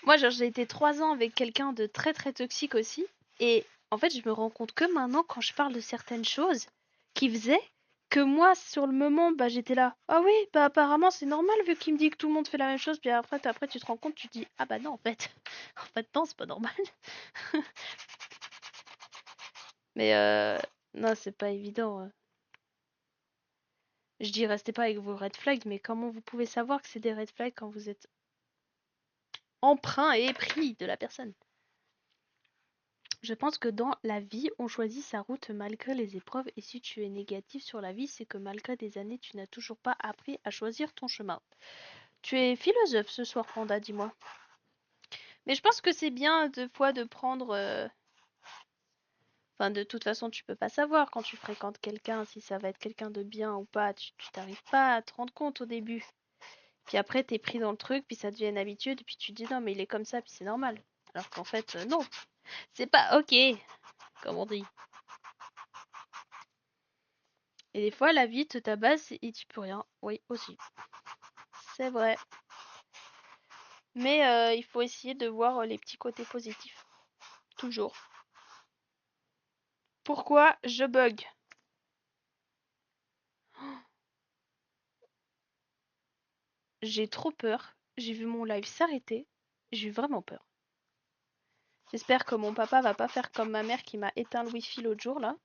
[SPEAKER 1] Moi, genre, j'ai été 3 ans avec quelqu'un de très très toxique aussi. Et en fait, je me rends compte que maintenant, quand je parle de certaines choses qu'il faisait, que moi, sur le moment, bah, j'étais là. Ah oui, bah apparemment, c'est normal vu qu'il me dit que tout le monde fait la même chose. Puis après tu te rends compte, tu te dis, ah bah non, en fait, en fait, non, c'est pas normal. Mais non, c'est pas évident. Je dis, restez pas avec vos red flags, mais comment vous pouvez savoir que c'est des red flags quand vous êtes emprunt et épris de la personne? Je pense que dans la vie, on choisit sa route malgré les épreuves et si tu es négatif sur la vie, c'est que malgré des années, tu n'as toujours pas appris à choisir ton chemin. Tu es philosophe ce soir, Panda, dis-moi. Mais je pense que c'est bien deux fois de prendre... Enfin, de toute façon, tu peux pas savoir quand tu fréquentes quelqu'un si ça va être quelqu'un de bien ou pas. Tu t'arrives pas à te rendre compte au début. Puis après, t'es pris dans le truc, puis ça devient une habitude, puis tu te dis non, mais il est comme ça, puis c'est normal. Alors qu'en fait, non. C'est pas ok, comme on dit. Et des fois, la vie te tabasse et tu peux rien. Oui, aussi. C'est vrai. Mais il faut essayer de voir les petits côtés positifs. Toujours. Pourquoi je bug? J'ai trop peur. J'ai vu mon live s'arrêter. J'ai eu vraiment peur. J'espère que mon papa va pas faire comme ma mère qui m'a éteint le wifi l'autre jour là.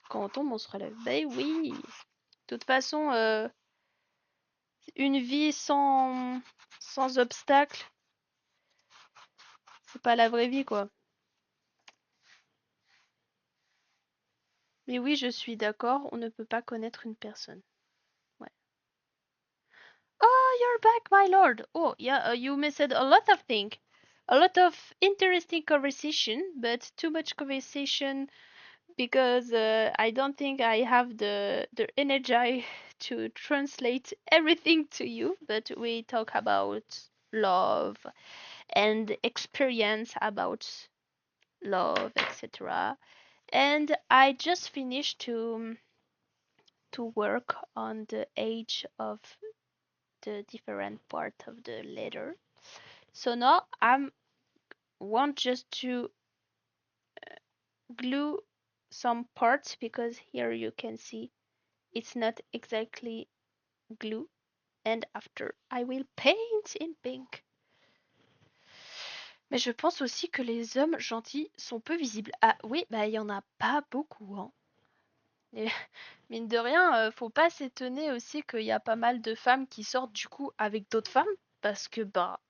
[SPEAKER 1] Quand on tombe, on se relève. Ben oui. De toute façon, une vie sans obstacle, c'est pas la vraie vie quoi. Mais oui, je suis d'accord, on ne peut pas connaître une personne. Ouais. Oh, you're back, my lord. Oh, yeah, you missed a lot of things. A lot of interesting conversation, but too much conversation because I don't think I have the energy to translate everything to you. But we talk about love and experience about love, etc. And I just finished to work on the age of the different part of the letter. So now I want just to glue some parts because here you can see it's not exactly glue. And after I will paint in pink. Mais je pense aussi que les hommes gentils sont peu visibles. Ah oui, bah il y en a pas beaucoup, hein. Et mine de rien, faut pas s'étonner aussi qu'il y a pas mal de femmes qui sortent du coup avec d'autres femmes, parce que bah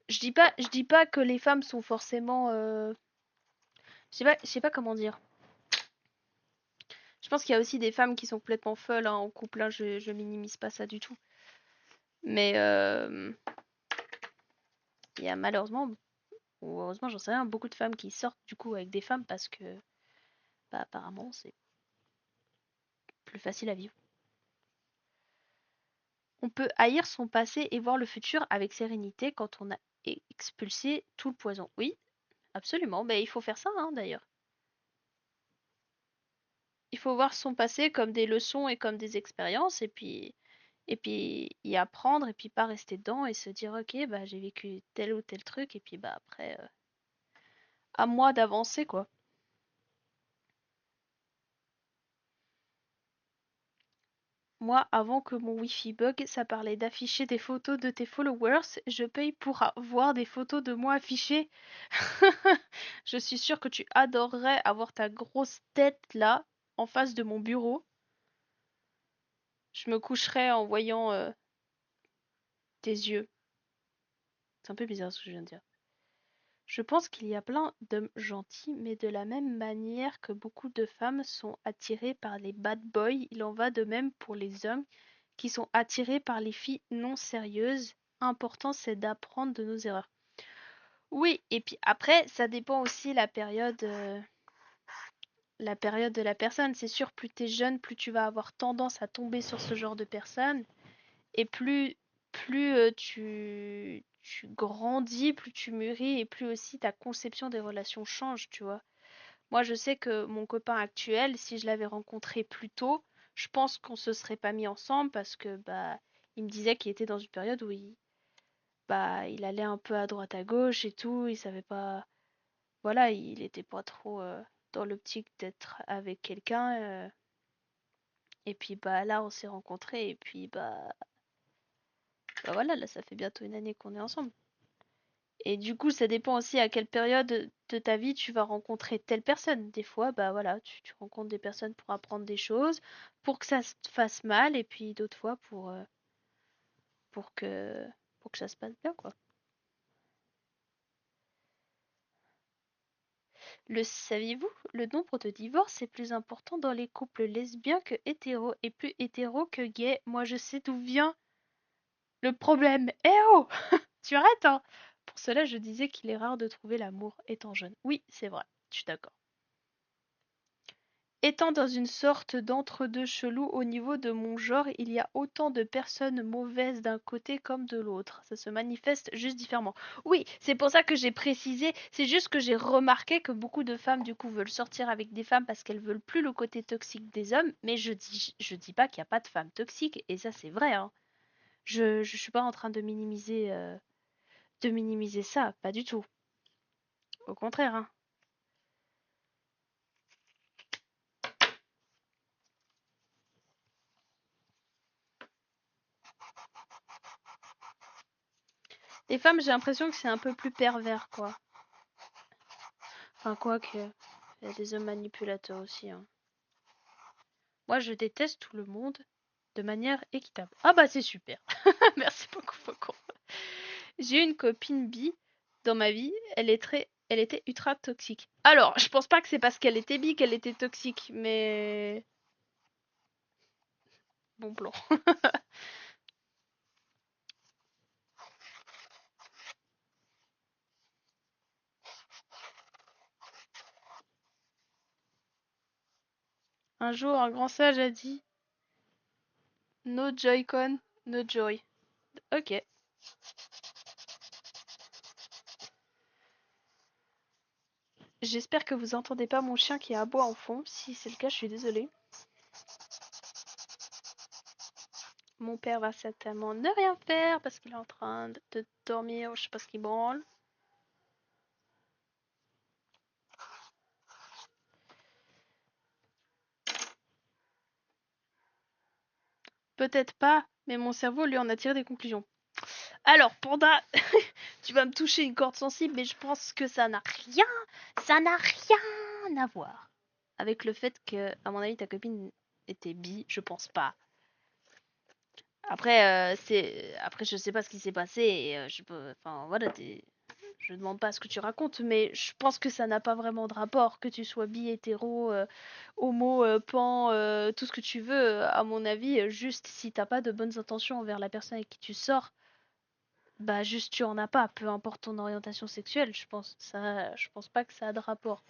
[SPEAKER 1] je dis pas que les femmes sont forcément je sais pas comment dire. Je pense qu'il y a aussi des femmes qui sont complètement folles hein, en couple, hein, je minimise pas ça du tout. Mais il y a malheureusement, ou heureusement, j'en sais rien, beaucoup de femmes qui sortent du coup avec des femmes parce que bah, apparemment c'est plus facile à vivre. On peut haïr son passé et voir le futur avec sérénité quand on a expulsé tout le poison. Oui, absolument. Mais il faut faire ça, hein, d'ailleurs. Il faut voir son passé comme des leçons et comme des expériences, et puis y apprendre, et puis pas rester dedans et se dire, ok, bah j'ai vécu tel ou tel truc, et puis bah après, à moi d'avancer, quoi. Moi, avant que mon Wi-Fi bug, ça parlait d'afficher des photos de tes followers. Je paye pour voir des photos de moi affichées. Je suis sûre que tu adorerais avoir ta grosse tête là, en face de mon bureau. Je me coucherais en voyant tes yeux. C'est un peu bizarre ce que je viens de dire. Je pense qu'il y a plein d'hommes gentils, mais de la même manière que beaucoup de femmes sont attirées par les bad boys, il en va de même pour les hommes qui sont attirés par les filles non sérieuses. Important, c'est d'apprendre de nos erreurs. Oui, et puis après, ça dépend aussi la période de la personne. C'est sûr, plus t'es jeune, plus tu vas avoir tendance à tomber sur ce genre de personnes, et plus tu grandis, plus tu mûris, et plus aussi ta conception des relations change, tu vois. Moi, je sais que mon copain actuel, si je l'avais rencontré plus tôt, je pense qu'on se serait pas mis ensemble parce que bah il me disait qu'il était dans une période où il allait un peu à droite à gauche et tout, il savait pas, voilà, il était pas trop dans l'optique d'être avec quelqu'un. Et puis bah là, on s'est rencontrés et puis bah voilà, là, ça fait bientôt une année qu'on est ensemble. Et du coup, ça dépend aussi à quelle période de ta vie tu vas rencontrer telle personne. Des fois, bah voilà, tu rencontres des personnes pour apprendre des choses, pour que ça se fasse mal, et puis d'autres fois pour que, pour que ça se passe bien, quoi. Le saviez-vous? Le nombre de divorces est plus important dans les couples lesbiens que hétéros, et plus hétéros que gays. Moi, je sais d'où vient le problème. Eh oh! Tu arrêtes, hein! Pour cela, je disais qu'il est rare de trouver l'amour étant jeune. Oui, c'est vrai, je suis d'accord. Étant dans une sorte d'entre-deux chelou au niveau de mon genre, il y a autant de personnes mauvaises d'un côté comme de l'autre. Ça se manifeste juste différemment. Oui, c'est pour ça que j'ai précisé. C'est juste que j'ai remarqué que beaucoup de femmes, du coup, veulent sortir avec des femmes parce qu'elles veulent plus le côté toxique des hommes. Mais je dis pas qu'il n'y a pas de femmes toxiques. Et ça, c'est vrai, hein. Je suis pas en train de minimiser ça. Pas du tout. Au contraire, hein. Les femmes, j'ai l'impression que c'est un peu plus pervers, quoi. Enfin, quoique, il y a des hommes manipulateurs aussi, hein. Moi, je déteste tout le monde de manière équitable. Ah bah c'est super. Merci beaucoup, Faucon. J'ai eu une copine bi dans ma vie. Elle était ultra toxique. Alors, je pense pas que c'est parce qu'elle était bi qu'elle était toxique, mais bon plan. Un jour, un grand sage a dit No Joy-Con, no joy. Ok. J'espère que vous entendez pas mon chien qui aboie en fond. Si c'est le cas, je suis désolée. Mon père va certainement ne rien faire parce qu'il est en train de dormir, je sais pas ce qu'il branle. Peut-être pas, mais mon cerveau lui en a tiré des conclusions. Alors, Panda, tu vas me toucher une corde sensible, mais je pense que ça n'a rien à voir avec le fait que, à mon avis, ta copine était bi. Je pense pas. Après, après, je sais pas ce qui s'est passé. Et, je peux, enfin, voilà, je demande pas ce que tu racontes, mais je pense que ça n'a pas vraiment de rapport, que tu sois bi, hétéro, homo, pan, tout ce que tu veux. À mon avis, juste si t'as pas de bonnes intentions envers la personne avec qui tu sors, bah juste tu en as pas, peu importe ton orientation sexuelle, je pense. Ça, je pense pas que ça a de rapport.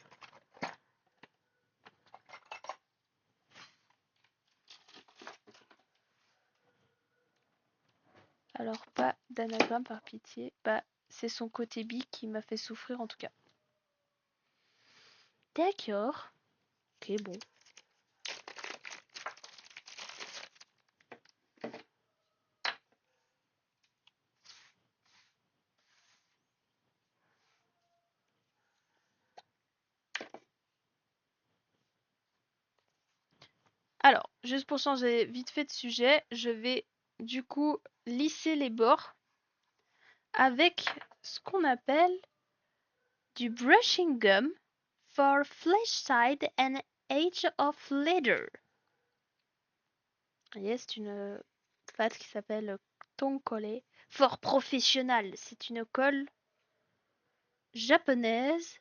[SPEAKER 1] Alors pas d'anagramme par pitié. Bah c'est son côté bi qui m'a fait souffrir en tout cas. D'accord. Ok, bon. Alors, juste pour changer vite fait de sujet, je vais du coup lisser les bords avec ce qu'on appelle du brushing gum for flesh side and edge of leather. Yes, c'est une pâte qui s'appelle tongue collé. Fort professionnel, c'est une colle japonaise,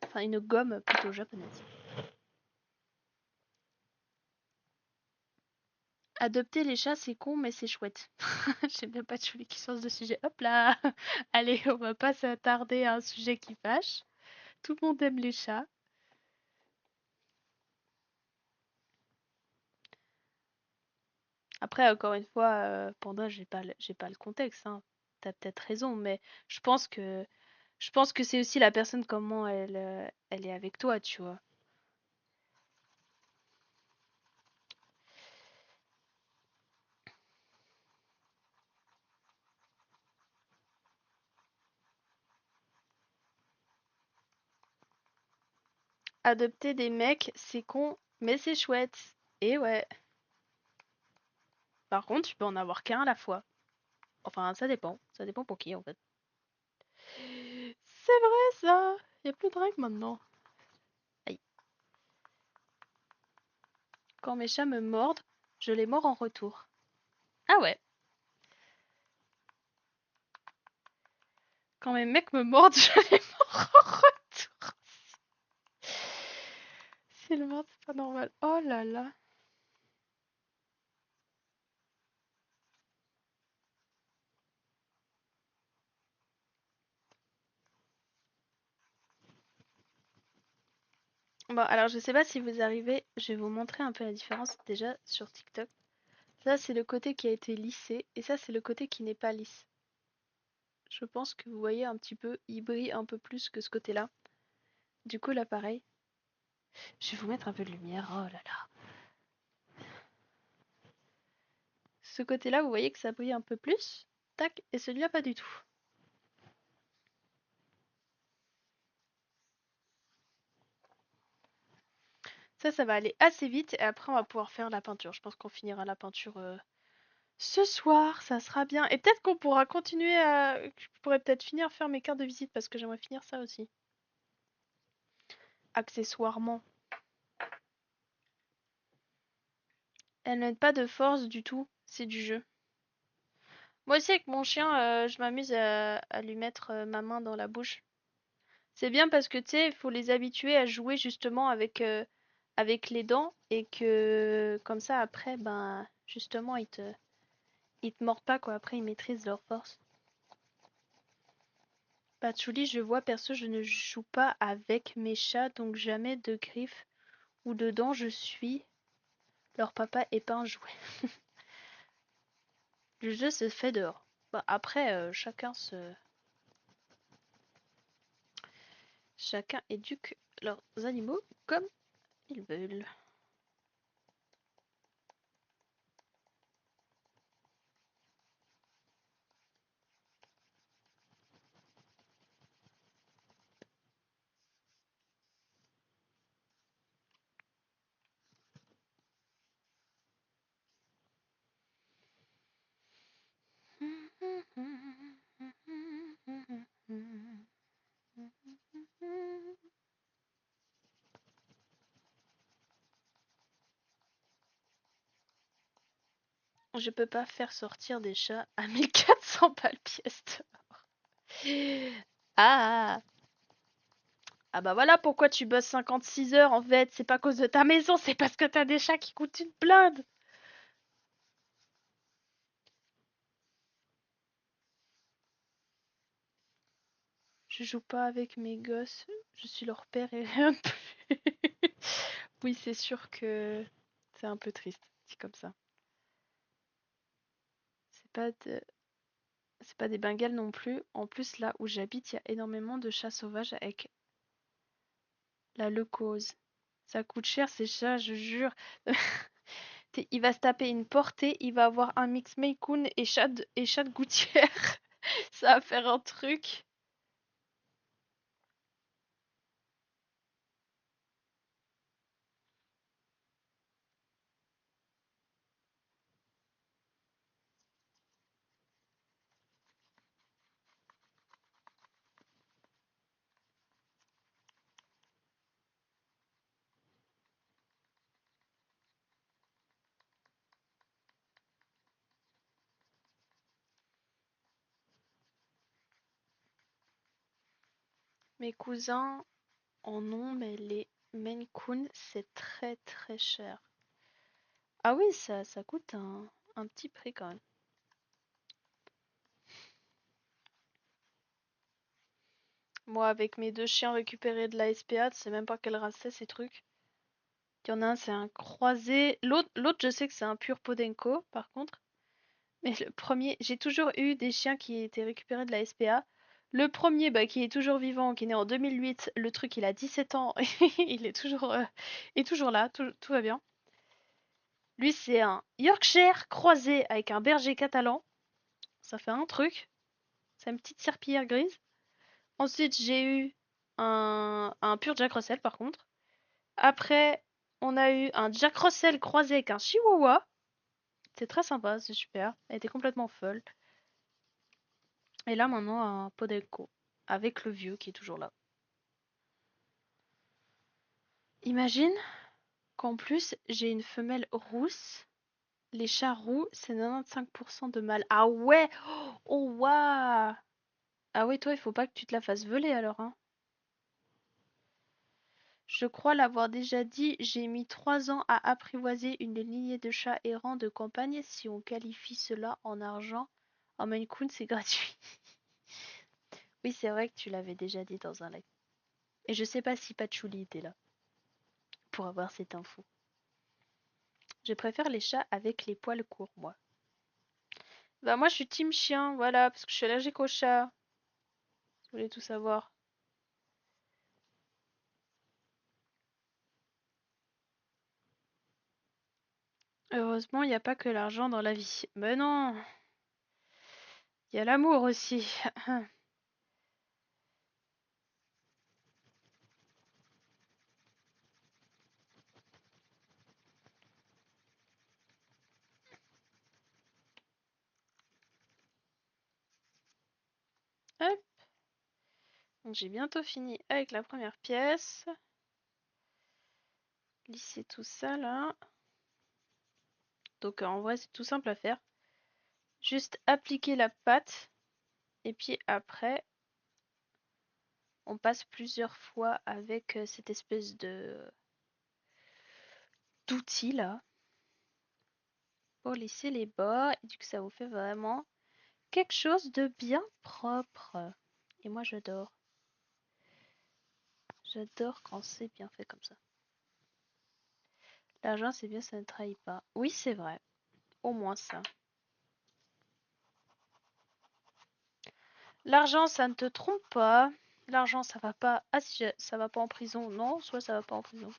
[SPEAKER 1] enfin une gomme plutôt japonaise. Adopter les chats, c'est con, mais c'est chouette. J'aime bien pas de choulis qui change de sujet. Hop là. Allez, on va pas s'attarder à un sujet qui fâche. Tout le monde aime les chats. Après, encore une fois, Panda, j'ai pas le contexte, hein. T'as peut-être raison, mais je pense que je pense que c'est aussi la personne comment elle est avec toi, tu vois. Adopter des mecs, c'est con, mais c'est chouette. Et ouais. Par contre, tu peux en avoir qu'un à la fois. Enfin, ça dépend. Ça dépend pour qui, en fait. C'est vrai, ça. Y a plus de règles maintenant. Aïe. Quand mes chats me mordent, je les mords en retour. Ah ouais. Quand mes mecs me mordent, je les mords en retour. C'est le mort, c'est pas normal. Oh là là. Bon, alors je sais pas si vous arrivez, je vais vous montrer un peu la différence déjà sur TikTok. Ça, c'est le côté qui a été lissé, et ça, c'est le côté qui n'est pas lisse. Je pense que vous voyez un petit peu, il brille un peu plus que ce côté-là. Du coup, là, pareil. Je vais vous mettre un peu de lumière. Oh là là. Ce côté-là, vous voyez que ça brille un peu plus. Tac, et celui-là, pas du tout. Ça va aller assez vite, et après, on va pouvoir faire la peinture. Je pense qu'on finira la peinture ce soir, ça sera bien. Et peut-être qu'on pourra continuer à... Je pourrais peut-être finir faire mes cartes de visite, parce que j'aimerais finir ça aussi. Accessoirement. Elle n'a pas de force du tout, c'est du jeu. Moi aussi avec mon chien, je m'amuse à lui mettre ma main dans la bouche. C'est bien parce que tu sais, il faut les habituer à jouer justement avec les dents et que comme ça après, ben justement ils te mordent pas quoi. Après ils maîtrisent leur force. Patchouli, je vois perso, je ne joue pas avec mes chats donc jamais de griffes ou de dents. Je suis leur papa et pas un jouet. Le jeu se fait dehors. Bah, après, chacun éduque leurs animaux comme ils veulent. Je peux pas faire sortir des chats à 1400 balles pièce d'or. Ah! Ah bah voilà pourquoi tu bosses 56 heures en fait. C'est pas à cause de ta maison, c'est parce que t'as des chats qui coûtent une blinde. Je joue pas avec mes gosses. Je suis leur père et rien de plus. Oui, c'est sûr que c'est un peu triste, dit comme ça. C'est pas de... C'est pas des Bengales non plus. En plus, là où j'habite, il y a énormément de chats sauvages avec la leucose. Ça coûte cher ces chats, je jure. Il va se taper une portée, il va avoir un mix Maine Coon et chat de gouttière. Ça va faire un truc. Mes cousins en ont, mais les Maine Coon, c'est très très cher. Ah oui, ça coûte un petit prix quand même. Moi, avec mes deux chiens récupérés de la SPA, tu sais même pas quelle race c'est ces trucs. Il y en a un, c'est un croisé. L'autre, je sais que c'est un pur Podenco, par contre. Mais le premier, j'ai toujours eu des chiens qui étaient récupérés de la SPA. Le premier, bah, qui est toujours vivant, qui est né en 2008, le truc, il a 17 ans, il est toujours là, tout va bien. Lui, c'est un Yorkshire croisé avec un berger catalan. Ça fait un truc. C'est une petite serpillière grise. Ensuite, j'ai eu un pur Jack Russell, par contre. Après, on a eu un Jack Russell croisé avec un Chihuahua. C'est très sympa, c'est super. Elle était complètement folle. Et là, maintenant, un Podenco. Avec le vieux qui est toujours là. Imagine qu'en plus, j'ai une femelle rousse. Les chats roux, c'est 95% de mâles. Ah ouais! Oh waouh! Ah ouais, toi, il faut pas que tu te la fasses voler alors, hein. Je crois l'avoir déjà dit, j'ai mis 3 ans à apprivoiser une lignée de chats errants de campagne. Si on qualifie cela en argent, en Maine Coon, c'est gratuit. Oui, c'est vrai que tu l'avais déjà dit dans un live. Et je sais pas si Patchouli était là pour avoir cette info. Je préfère les chats avec les poils courts, moi. Bah moi je suis team chien, voilà, parce que je suis allergique aux chats. Vous voulez tout savoir. Heureusement, il n'y a pas que l'argent dans la vie. Mais non, il y a l'amour aussi. Hop, donc j'ai bientôt fini avec la première pièce. Lisser tout ça là. Donc en vrai c'est tout simple à faire. Juste appliquer la pâte et puis après on passe plusieurs fois avec cette espèce de d'outil là pour lisser les bords et du coup ça vous fait vraiment quelque chose de bien propre. Et moi j'adore. J'adore quand c'est bien fait comme ça. L'argent c'est bien, ça ne trahit pas. Oui c'est vrai. Au moins ça. L'argent ça ne te trompe pas. L'argent ça va pas. Ah si ça va pas en prison. Non, soit ça va pas en prison.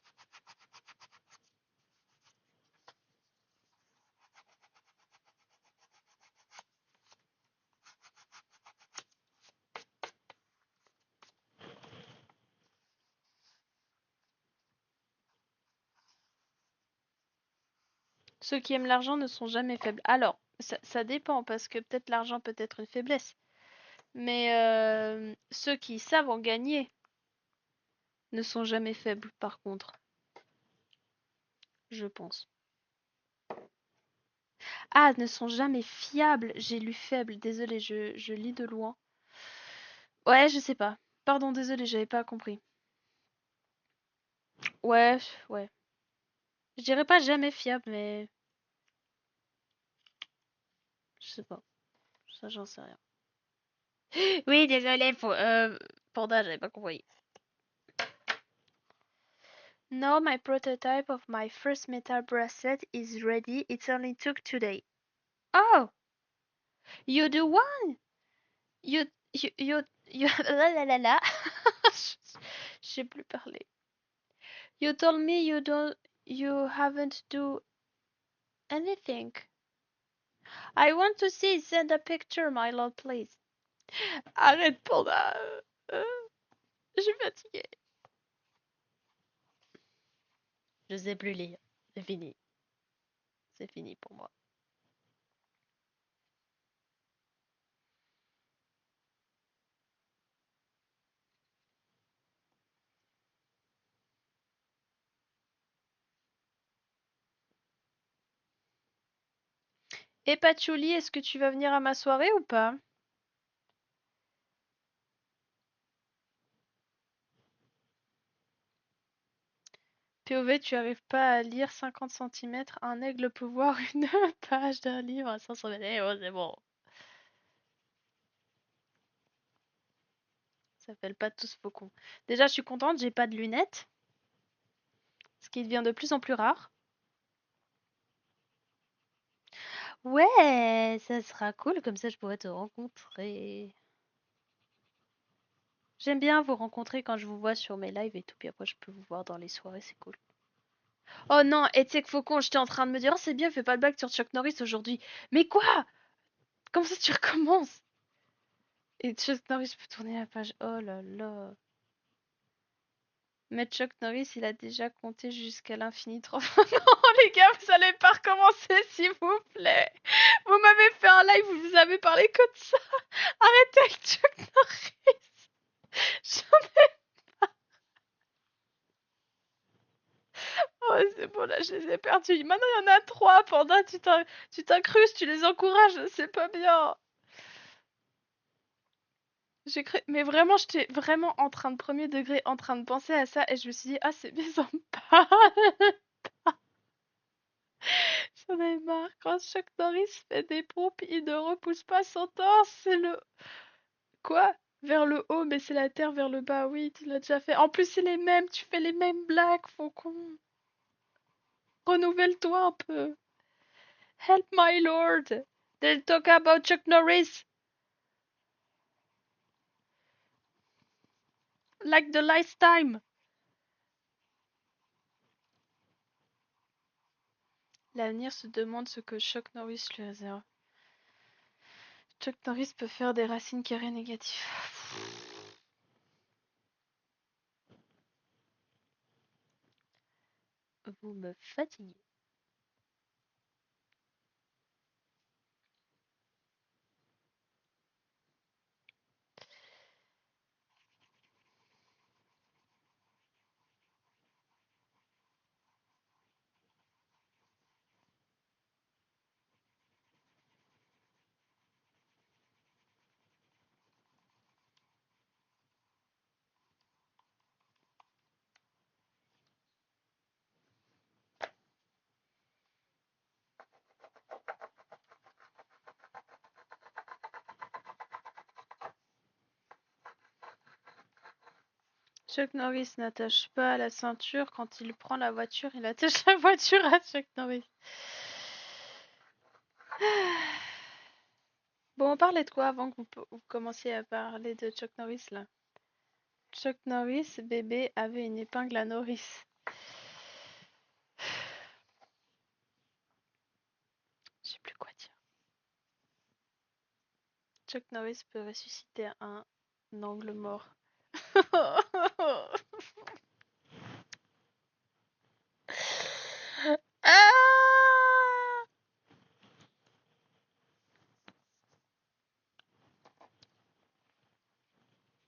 [SPEAKER 1] Ceux qui aiment l'argent ne sont jamais faibles. Alors, ça dépend parce que peut-être l'argent peut être une faiblesse. Mais ceux qui savent en gagner ne sont jamais faibles par contre, je pense. Ah, ne sont jamais fiables. J'ai lu faible. Désolé, je lis de loin. Ouais, je sais pas. Pardon, désolé, j'avais pas compris. Ouais, ouais. Je dirais pas jamais fiable, mais je sais pas. Ça, j'en sais rien. Oui, désolé, Panda, j'avais pas compris. Now my prototype of my first metal bracelet is ready. It only took today. Oh, you do one. You la la la la. Je sais plus parler. You told me you haven't do anything. I want to see. Send a picture, my lord, please. Arrête, Panda. Euh, je suis fatiguée. Je sais plus lire. C'est fini. C'est fini pour moi. Et Patchouli, est-ce que tu vas venir à ma soirée ou pas? POV, tu arrives pas à lire 50 centimètres. Un aigle peut voir une page d'un livre à 500 mètres. Eh oh, c'est bon. Ça s'appelle pas tous faucons. Déjà, je suis contente, j'ai pas de lunettes, ce qui devient de plus en plus rare. Ouais, ça sera cool, comme ça je pourrais te rencontrer. J'aime bien vous rencontrer quand je vous vois sur mes lives et tout, puis après je peux vous voir dans les soirées, c'est cool. Oh non, et tu sais que Faucon, j'étais en train de me dire, oh c'est bien, fais pas de blague sur Chuck Norris aujourd'hui. Mais quoi? Comment ça tu recommences? Et Chuck Norris peut tourner la page. Oh là là. Mais Chuck Norris, il a déjà compté jusqu'à l'infini trois fois. Non, les gars, vous allez pas recommencer, s'il vous plaît. Vous m'avez fait un live, vous vous avez parlé que de ça. Arrêtez avec Chuck Norris. J'en ai... Oh, c'est bon, là, je les ai perdus. Maintenant, il y en a trois. Panda, tu t'incrustes, tu les encourages. C'est pas bien. J'ai cru... Mais vraiment, j'étais vraiment en train de premier degré, en train de penser à ça. Et je me suis dit, ah, c'est bien, ça me parle. J'en ai marre. Quand Chuck Norris fait des pompes, il ne repousse pas son torse. C'est le... Quoi? Vers le haut, mais c'est la terre vers le bas. Oui, tu l'as déjà fait. En plus, c'est les mêmes. Tu fais les mêmes blagues, Faucon. Renouvelle-toi un peu. Help my lord. They'll talk about Chuck Norris. Like the last time. L'avenir se demande ce que Chuck Norris lui réserve. Chuck Norris peut faire des racines carrées négatives. Vous me fatiguez. Chuck Norris n'attache pas la ceinture. Quand il prend la voiture, il attache la voiture à Chuck Norris. Bon, on parlait de quoi avant que vous commenciez à parler de Chuck Norris là? Chuck Norris, bébé, avait une épingle à Norris. Je sais plus quoi dire. Chuck Norris peut ressusciter un angle mort. Ah,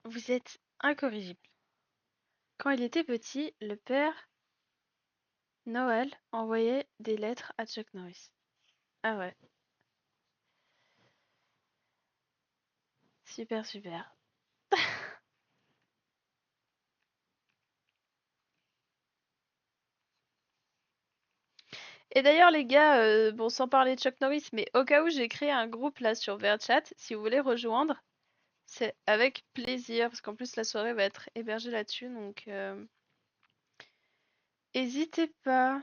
[SPEAKER 1] vous êtes incorrigible. Quand il était petit, le père Noël envoyait des lettres à Chuck Norris. Ah ouais, super, super. Et d'ailleurs, les gars, bon, sans parler de Chuck Norris, mais au cas où j'ai créé un groupe là sur VRChat, si vous voulez rejoindre, c'est avec plaisir, parce qu'en plus la soirée va être hébergée là-dessus, donc hésitez pas.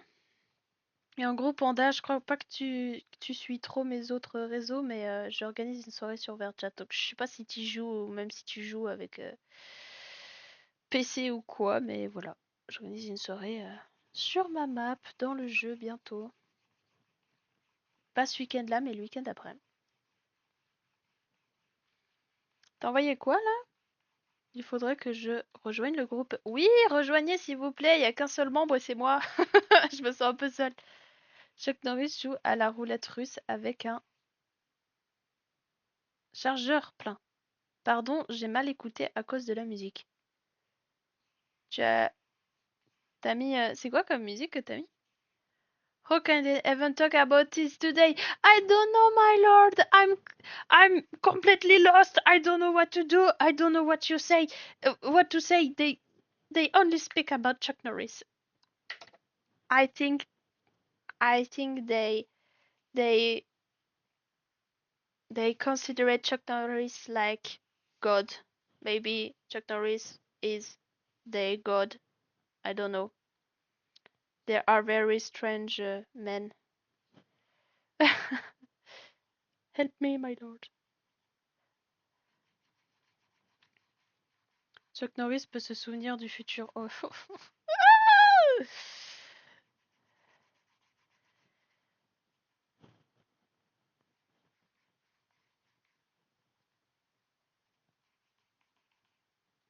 [SPEAKER 1] Et en gros, Panda, je crois pas que tu suis trop mes autres réseaux, mais j'organise une soirée sur VRChat, donc je sais pas si tu joues ou même si tu joues avec PC ou quoi, mais voilà, j'organise une soirée sur ma map dans le jeu bientôt. Pas ce week-end-là, mais le week-end après. T'as envoyé quoi là? Il faudrait que je rejoigne le groupe. Oui, rejoignez s'il vous plaît, il y a qu'un seul membre et c'est moi. Je me sens un peu seule. Chuck Norris joue à la roulette russe avec un chargeur plein. Pardon, j'ai mal écouté à cause de la musique. Tu as... T'as mis... c'est quoi comme musique que t'as mis? How can they even talk about this today? I don't know, my lord. I'm completely lost. I don't know what to do. I don't know what you say. What to say. They only speak about Chuck Norris. I think I think they they consider Chuck Norris like God. Maybe Chuck Norris is their God. I don't know. They are very strange men. Help me, my lord. Chuck Norris peut se souvenir du futur. Oh.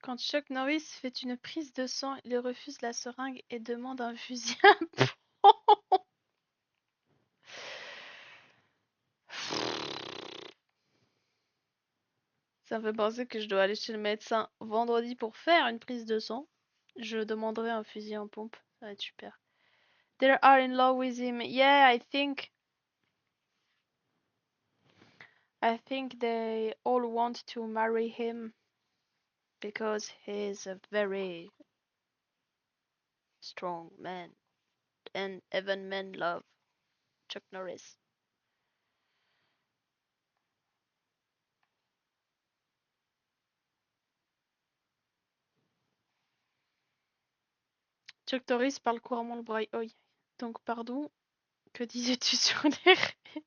[SPEAKER 1] Quand Chuck Norris fait une prise de sang, il refuse la seringue et demande un fusil à pompe. Ça me fait penser que je dois aller chez le médecin vendredi pour faire une prise de sang. Je demanderai un fusil en pompe. Ça va être super. They are in love with him. Yeah, I think they all want to marry him because he's a very strong man and even men love Chuck Norris. Chuck Norris parle couramment le braille. Oi. Donc pardon, que disais-tu sur les réseaux?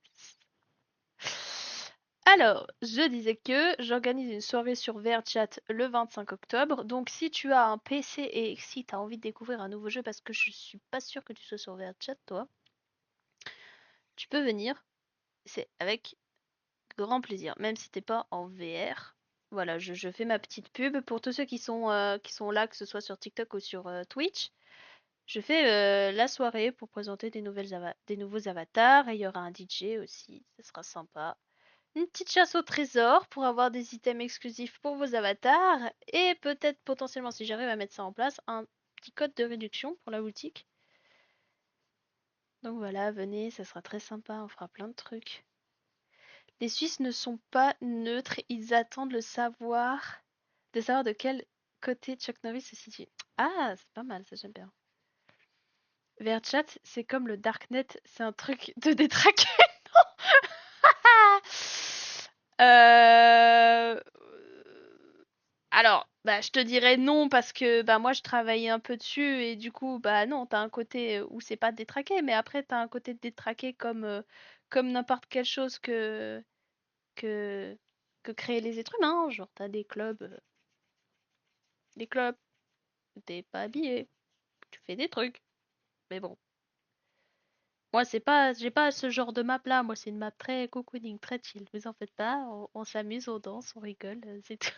[SPEAKER 1] Alors, je disais que j'organise une soirée sur VRChat le 25 octobre. Donc, si tu as un PC et si tu as envie de découvrir un nouveau jeu, parce que je suis pas sûre que tu sois sur VRChat, toi, tu peux venir. C'est avec grand plaisir, même si t'es pas en VR. Voilà, je fais ma petite pub pour tous ceux qui sont là, que ce soit sur TikTok ou sur Twitch. Je fais la soirée pour présenter des nouveaux avatars et il y aura un DJ aussi, ça sera sympa. Une petite chasse au trésor pour avoir des items exclusifs pour vos avatars et peut-être potentiellement, si j'arrive à mettre ça en place, un petit code de réduction pour la boutique. Donc voilà, venez, ça sera très sympa, on fera plein de trucs. Les Suisses ne sont pas neutres, ils attendent de savoir de quel côté Chuck Norris se situe. Ah, c'est pas mal, ça j'aime bien. VRChat, c'est comme le Darknet, c'est un truc de détraquer. Euh, Alors, bah, je te dirais non parce que bah, moi je travaillais un peu dessus et du coup, bah non, t'as un côté où c'est pas détraqué, mais après t'as un côté détraqué comme n'importe quelle chose que, que créent les êtres humains. Genre, t'as des clubs, t'es pas habillé, tu fais des trucs. Mais bon, moi j'ai pas ce genre de map là. Moi c'est une map très cocooning, très chill. Vous en faites pas, on s'amuse, on danse, on rigole, c'est tout.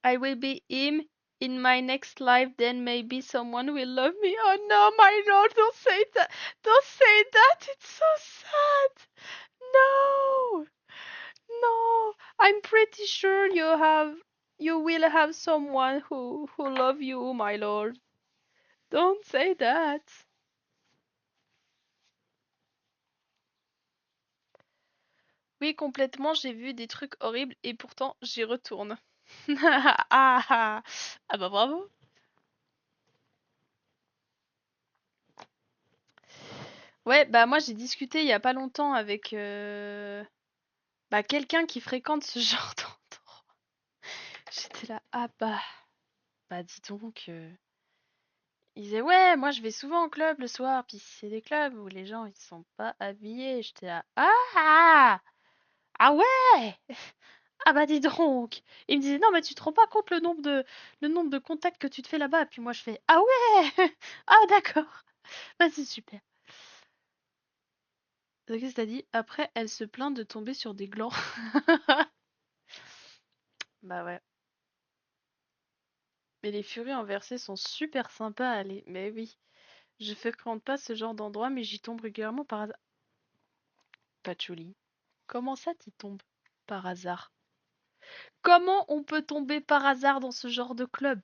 [SPEAKER 1] I will be him in my next life, then maybe someone will love me. Oh no, my lord, don't say that. Don't say that. It's so sad. No, no. I'm pretty sure you will have someone who love you, my lord. Don't say that. Oui, complètement, j'ai vu des trucs horribles et pourtant j'y retourne. Ah, ah. Ah bah bravo. Ouais, bah moi j'ai discuté il y a pas longtemps avec bah, quelqu'un qui fréquente ce genre d'endroit. J'étais là, ah bah dis donc. Il disait ouais, moi je vais souvent au club le soir, puis c'est des clubs où les gens ils sont pas habillés. J'étais là, ah ouais, ah bah dis donc. Il me disait non mais tu te rends pas compte le nombre de contacts que tu te fais là-bas. Puis moi je fais ah ouais, ah d'accord, bah c'est super. Donc, qu'est-ce que t'as dit? Après, elle se plaint de tomber sur des glands. Bah ouais. Mais les furies en versée sont super sympas à aller. Mais oui, je fréquente pas ce genre d'endroit, mais j'y tombe régulièrement par hasard. Patchouli. Comment ça t'y tombes par hasard? Comment on peut tomber par hasard dans ce genre de club?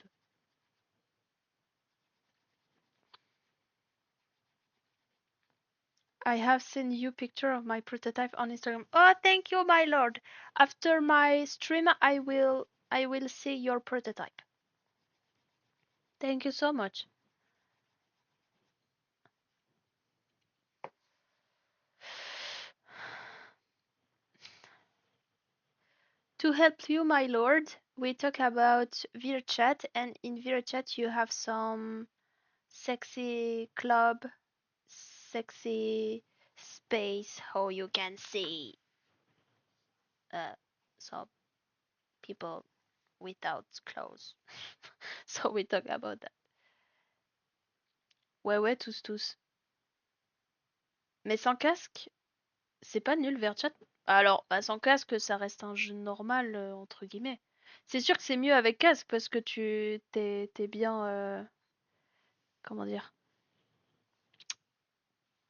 [SPEAKER 1] I have seen you picture of my prototype on Instagram. Oh, thank you, my lord. After my stream, I will see your prototype. Thank you so much. To help you, my lord, we talk about VRChat, and in VRChat you have some sexy club, sexy space, how you can see uh, some people without clothes. So we talk about that. Ouais, ouais, tous, tous. Mais sans casque, c'est pas nul VRChat. Alors, bah, sans casque, ça reste un jeu normal, entre guillemets. C'est sûr que c'est mieux avec casque parce que t'es bien, comment dire,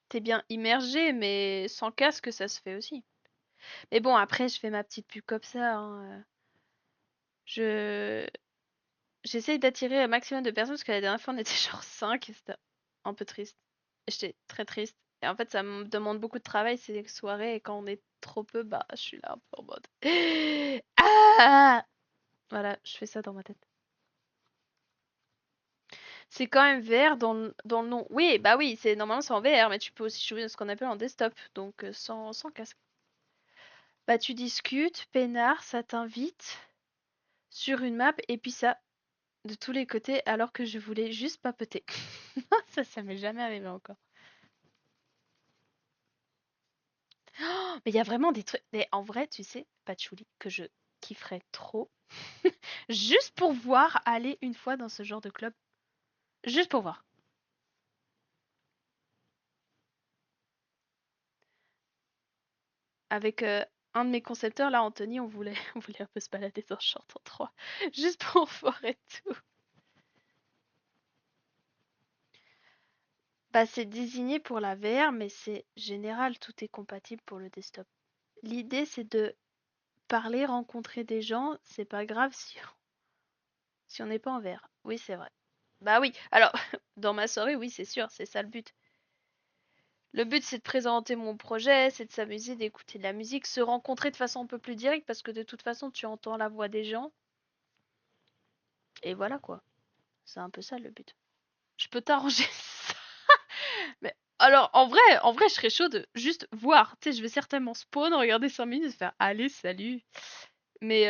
[SPEAKER 1] t'es bien immergé, mais sans casque, ça se fait aussi. Mais bon, après, je fais ma petite pub comme ça, hein. Je J'essaye d'attirer un maximum de personnes parce que la dernière fois, on était genre 5 et c'était un peu triste. J'étais très triste. Et en fait, ça me demande beaucoup de travail ces soirées et quand on est trop peu, bah, je suis là un peu en mode. Ah! Voilà, je fais ça dans ma tête. C'est quand même VR dans le nom. Oui, bah oui, c'est normalement c'est en VR, mais tu peux aussi jouer ce qu'on appelle en desktop, donc sans casque. Bah tu discutes, peinard, ça t'invite sur une map et puis ça de tous les côtés alors que je voulais juste papoter. Ça m'est jamais arrivé encore. Oh, mais il y a vraiment des trucs. Mais en vrai, tu sais, Patchouli, que je kifferais trop. Juste pour voir aller une fois dans ce genre de club. Juste pour voir. Avec un de mes concepteurs, là, Anthony, on voulait un peu se balader dans ce genre d'endroit. Juste pour voir et tout. Bah, c'est désigné pour la VR, mais c'est général, tout est compatible pour le desktop. L'idée, c'est de parler, rencontrer des gens, c'est pas grave si on n'est pas en VR. Oui, c'est vrai. Bah oui, alors, dans ma soirée, oui, c'est sûr, c'est ça le but. Le but, c'est de présenter mon projet, c'est de s'amuser, d'écouter de la musique, se rencontrer de façon un peu plus directe parce que de toute façon, tu entends la voix des gens. Et voilà quoi. C'est un peu ça le but. Je peux t'arranger ça. Mais alors, en vrai, je serais chaud de juste voir. Tu sais, je vais certainement spawn, regarder 5 minutes et faire allez, salut. Mais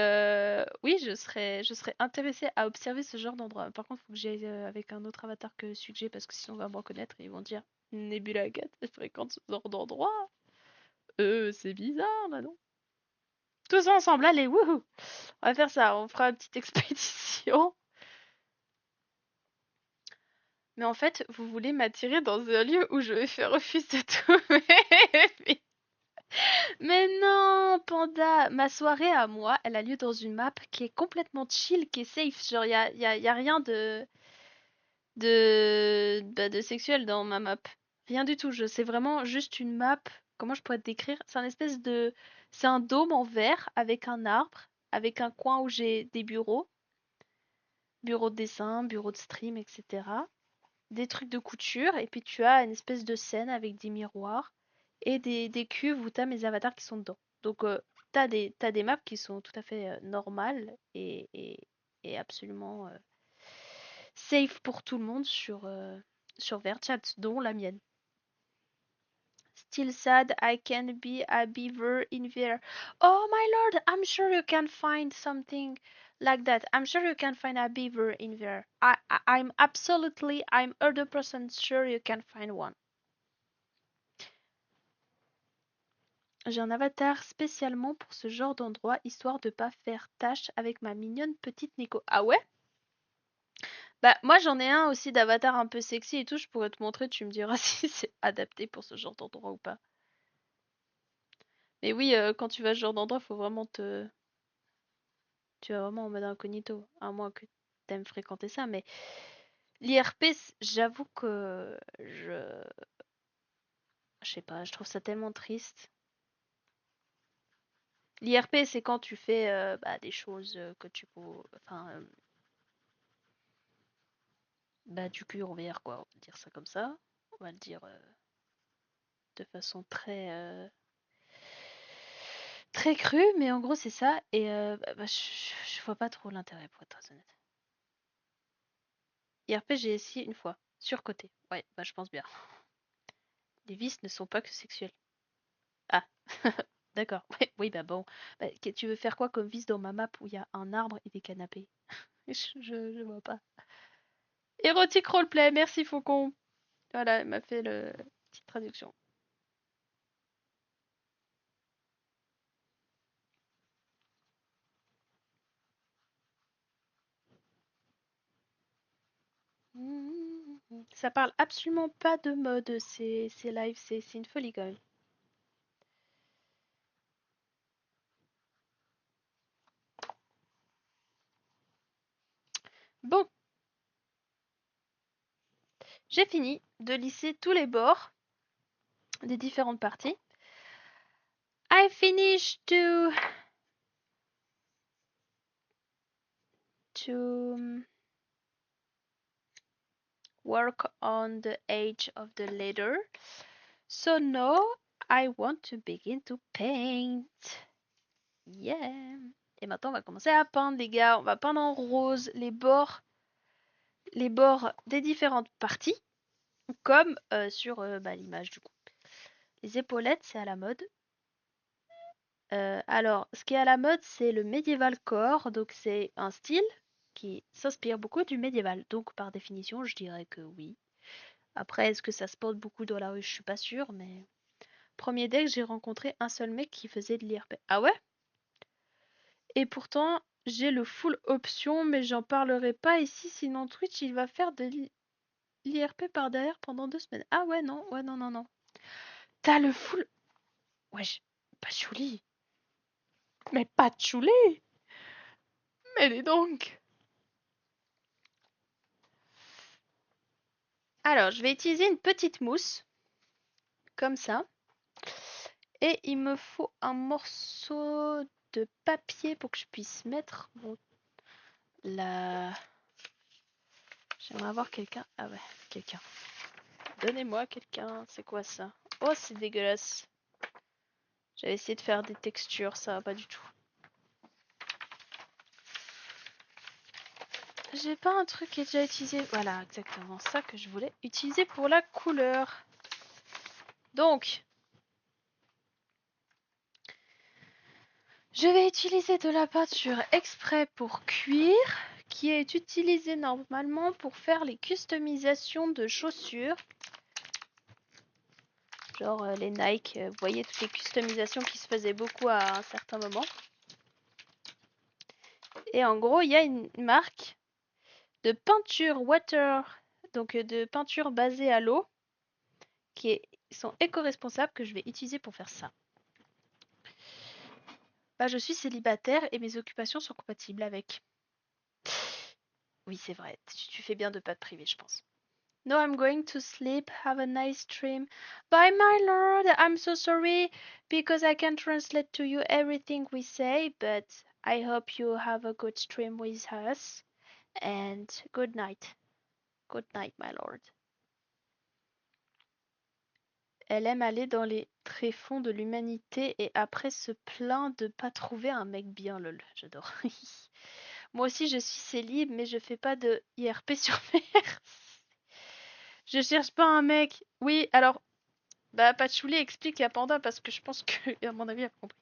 [SPEAKER 1] oui, je serais intéressée à observer ce genre d'endroit. Par contre, il faut que j'y aille avec un autre avatar que celui que j'ai parce que sinon on va me reconnaître et ils vont dire Nebula Cat, elle fréquente ce genre d'endroit. C'est bizarre là, non? Tous ensemble, allez, wouhou! On va faire ça, on fera une petite expédition. Mais en fait, vous voulez m'attirer dans un lieu où je vais faire office de tout mes vies. Mais non, Panda, ma soirée à moi, elle a lieu dans une map qui est complètement chill, qui est safe. Genre, y a rien de sexuel dans ma map. Rien du tout. C'est vraiment juste une map. Comment je pourrais te décrire? C'est un espèce de. C'est un dôme en verre avec un arbre, avec un coin où j'ai des bureaux. Bureau de dessin, bureau de stream, etc. Des trucs de couture, et puis tu as une espèce de scène avec des miroirs et des cuves où t'as mes avatars qui sont dedans. Donc, t'as des maps qui sont tout à fait normales et absolument safe pour tout le monde sur Verchat, dont la mienne. Still sad I can't be a beaver in there. Oh my lord, I'm sure you can find something like that. I'm sure you can find a beaver in there. I'm 100% sure you can find one. J'ai un avatar spécialement pour ce genre d'endroit, histoire de pas faire tâche avec ma mignonne petite Nico. Ah ouais? Bah moi j'en ai un aussi d'avatar un peu sexy et tout, je pourrais te montrer, tu me diras si c'est adapté pour ce genre d'endroit ou pas. Mais oui, quand tu vas à ce genre d'endroit, faut vraiment te... Tu vas vraiment en mode incognito, à moins que t'aimes fréquenter ça, mais l'IRP, j'avoue que je sais pas, je trouve ça tellement triste. L'IRP, c'est quand tu fais bah, des choses que tu peux... Enfin, bah, du cul en VR, quoi. On va dire ça comme ça. On va le dire de façon très crue, mais en gros, c'est ça. Et bah, je vois pas trop l'intérêt, pour être très honnête. IRP, j'ai essayé une fois, surcoté. Ouais, bah, je pense bien. Les vices ne sont pas que sexuels. Ah, d'accord. Ouais, oui, bah bon. Bah, tu veux faire quoi comme vice dans ma map où il y a un arbre et des canapés? Je vois pas. Érotique roleplay, merci Faucon. Voilà, elle m'a fait le petite traduction. Ça parle absolument pas de mode, ces lives, c'est une folie quand même. Bon, j'ai fini de lisser tous les bords des différentes parties. I finished to work on the edge of the letter. So now I want to begin to paint. Yeah. Et maintenant, on va commencer à peindre, les gars. On va peindre en rose les bords des différentes parties, comme sur bah, l'image du coup. Les épaulettes, c'est à la mode. Alors, ce qui est à la mode, c'est le medieval core. Donc, c'est un style qui s'inspire beaucoup du médiéval. Donc, par définition, je dirais que oui. Après, est-ce que ça se porte beaucoup dans la rue? Je suis pas sûre, mais premier deck, j'ai rencontré un seul mec qui faisait de l'IRP. Ah ouais? Et pourtant, j'ai le full option, mais j'en parlerai pas ici, sinon Twitch, il va faire de l'IRP par derrière pendant 2 semaines. Ah ouais, non, non, non. T'as le full... Wesh, patchouli. Mais patchouli. Mais dis donc. Alors, je vais utiliser une petite mousse, comme ça. Et il me faut un morceau de papier pour que je puisse mettre la... J'aimerais avoir quelqu'un. Ah ouais, quelqu'un. Donnez-moi quelqu'un. C'est quoi ça? Oh, c'est dégueulasse. J'avais essayé de faire des textures, ça va pas du tout. J'ai pas un truc qui est déjà utilisé. Voilà, exactement ça que je voulais utiliser pour la couleur. Donc, je vais utiliser de la peinture exprès pour cuir, qui est utilisée normalement pour faire les customisations de chaussures. Genre les Nike, vous voyez toutes les customisations qui se faisaient beaucoup à un certain moment. Et en gros, il y a une marque de peinture water, donc de peinture basée à l'eau, qui sont éco-responsables que je vais utiliser pour faire ça. Bah, je suis célibataire et mes occupations sont compatibles avec. Oui, c'est vrai, tu fais bien de pas te priver, je pense. No, I'm going to sleep. Have a nice dream. Bye, my lord. I'm so sorry because I can't translate to you everything we say, but I hope you have a good stream with us. And good night. Good night, my lord. Elle aime aller dans les tréfonds de l'humanité et après se plaint de pas trouver un mec bien, lol. J'adore. Moi aussi, je suis célib, mais je fais pas de IRP sur mer. Je cherche pas un mec. Oui, alors, bah, Patchouli explique à Panda parce que je pense que, à mon avis, elle a compris.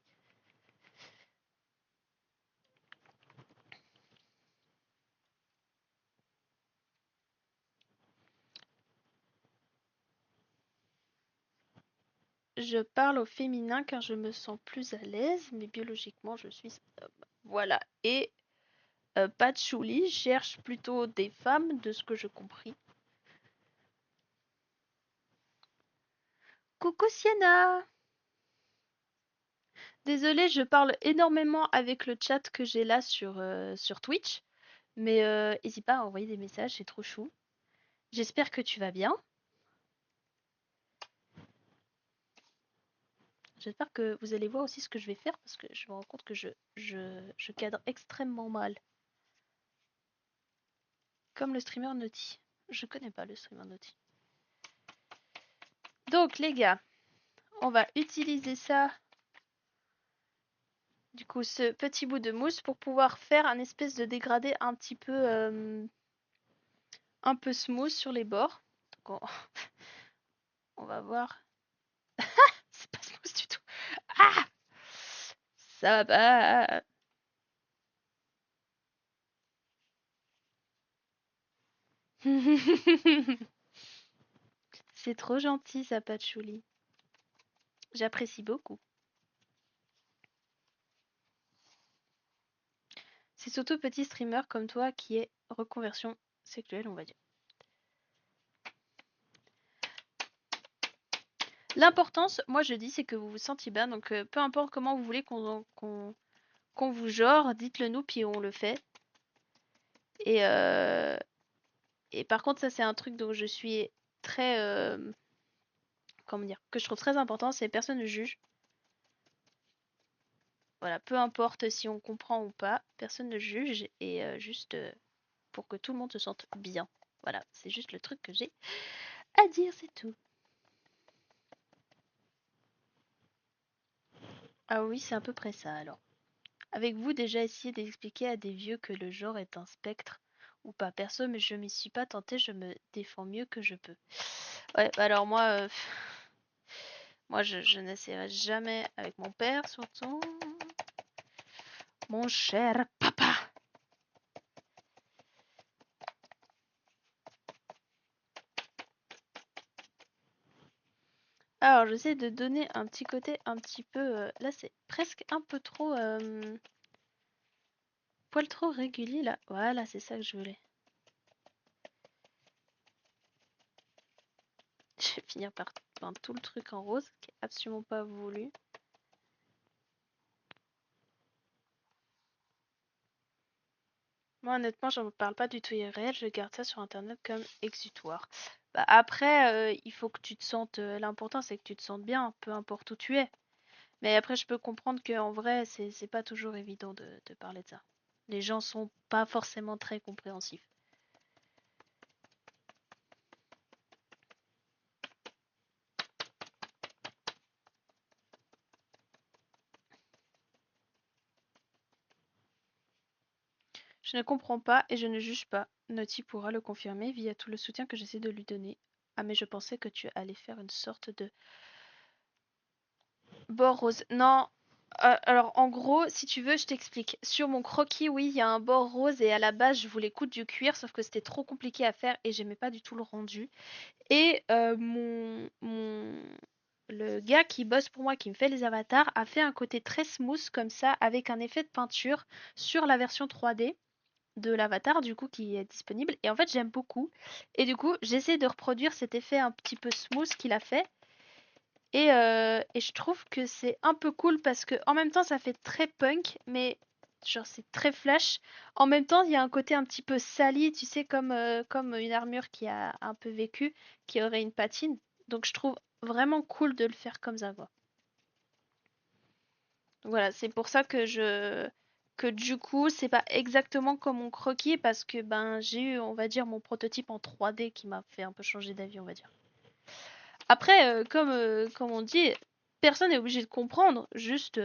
[SPEAKER 1] Je parle au féminin car je me sens plus à l'aise, mais biologiquement, je suis homme. Voilà. Et Patchouli cherche plutôt des femmes, de ce que je compris. Coucou Sienna! Désolée, je parle énormément avec le chat que j'ai là sur Twitch, mais n'hésite pas à envoyer des messages, c'est trop chou. J'espère que tu vas bien. J'espère que vous allez voir aussi ce que je vais faire parce que je me rends compte que je cadre extrêmement mal. Comme le streamer Naughty. Je connais pas le streamer Naughty. Donc les gars, on va utiliser ça, du coup ce petit bout de mousse pour pouvoir faire un espèce de dégradé un peu smooth sur les bords. Donc on va voir. C'est pas smooth du tout. Ah! Ça va. C'est trop gentil ça, Patchouli. J'apprécie beaucoup. C'est surtout petit streamer comme toi qui est reconversion sexuelle, on va dire. L'importance, moi je dis, c'est que vous vous sentiez bien. Donc peu importe comment vous voulez qu'on vous genre, dites-le nous, puis on le fait. Et, euh, et par contre, ça c'est un truc dont je suis très... comment dire, que je trouve très important, c'est personne ne juge. Voilà, peu importe si on comprend ou pas, personne ne juge. Et juste pour que tout le monde se sente bien. Voilà, c'est juste le truc que j'ai à dire, c'est tout. Ah oui, c'est à peu près ça alors. Avec vous, déjà essayé d'expliquer à des vieux que le genre est un spectre ou pas. Perso, mais je m'y suis pas tentée, je me défends mieux que je peux. Ouais, bah alors moi, moi je n'essaierai jamais avec mon père, surtout. Mon cher papa. Alors, j'essaie de donner un petit côté un petit peu... là, c'est presque un peu trop... poil trop régulier, là. Voilà, c'est ça que je voulais. Je vais finir par peindre tout le truc en rose, qui est absolument pas voulu. Moi, honnêtement, j'en parle pas du tout IRL, je garde ça sur internet comme exutoire. Bah, après, il faut que tu te sentes. L'important, c'est que tu te sentes bien, peu importe où tu es. Mais après, je peux comprendre qu'en vrai, c'est pas toujours évident de parler de ça. Les gens sont pas forcément très compréhensifs. Je ne comprends pas et je ne juge pas. Naughty pourra le confirmer via tout le soutien que j'essaie de lui donner. Ah, mais je pensais que tu allais faire une sorte de bord rose. Non, alors en gros, si tu veux, je t'explique. Sur mon croquis, oui, il y a un bord rose et à la base, je voulais coudre du cuir, sauf que c'était trop compliqué à faire et j'aimais pas du tout le rendu. Et le gars qui bosse pour moi, qui me fait les avatars, a fait un côté très smooth comme ça, avec un effet de peinture sur la version 3D de l'avatar, du coup, qui est disponible. Et en fait, j'aime beaucoup. Et du coup, j'essaie de reproduire cet effet un petit peu smooth qu'il a fait. Et je trouve que c'est un peu cool parce que en même temps ça fait très punk, mais genre c'est très flash. En même temps, il y a un côté un petit peu sali, tu sais, comme une armure qui a un peu vécu, qui aurait une patine. Donc je trouve vraiment cool de le faire comme ça, quoi. Donc voilà, c'est pour ça que du coup, c'est pas exactement comme mon croquis parce que ben j'ai eu, on va dire, mon prototype en 3D qui m'a fait un peu changer d'avis, on va dire. Après, comme on dit, personne n'est obligé de comprendre, juste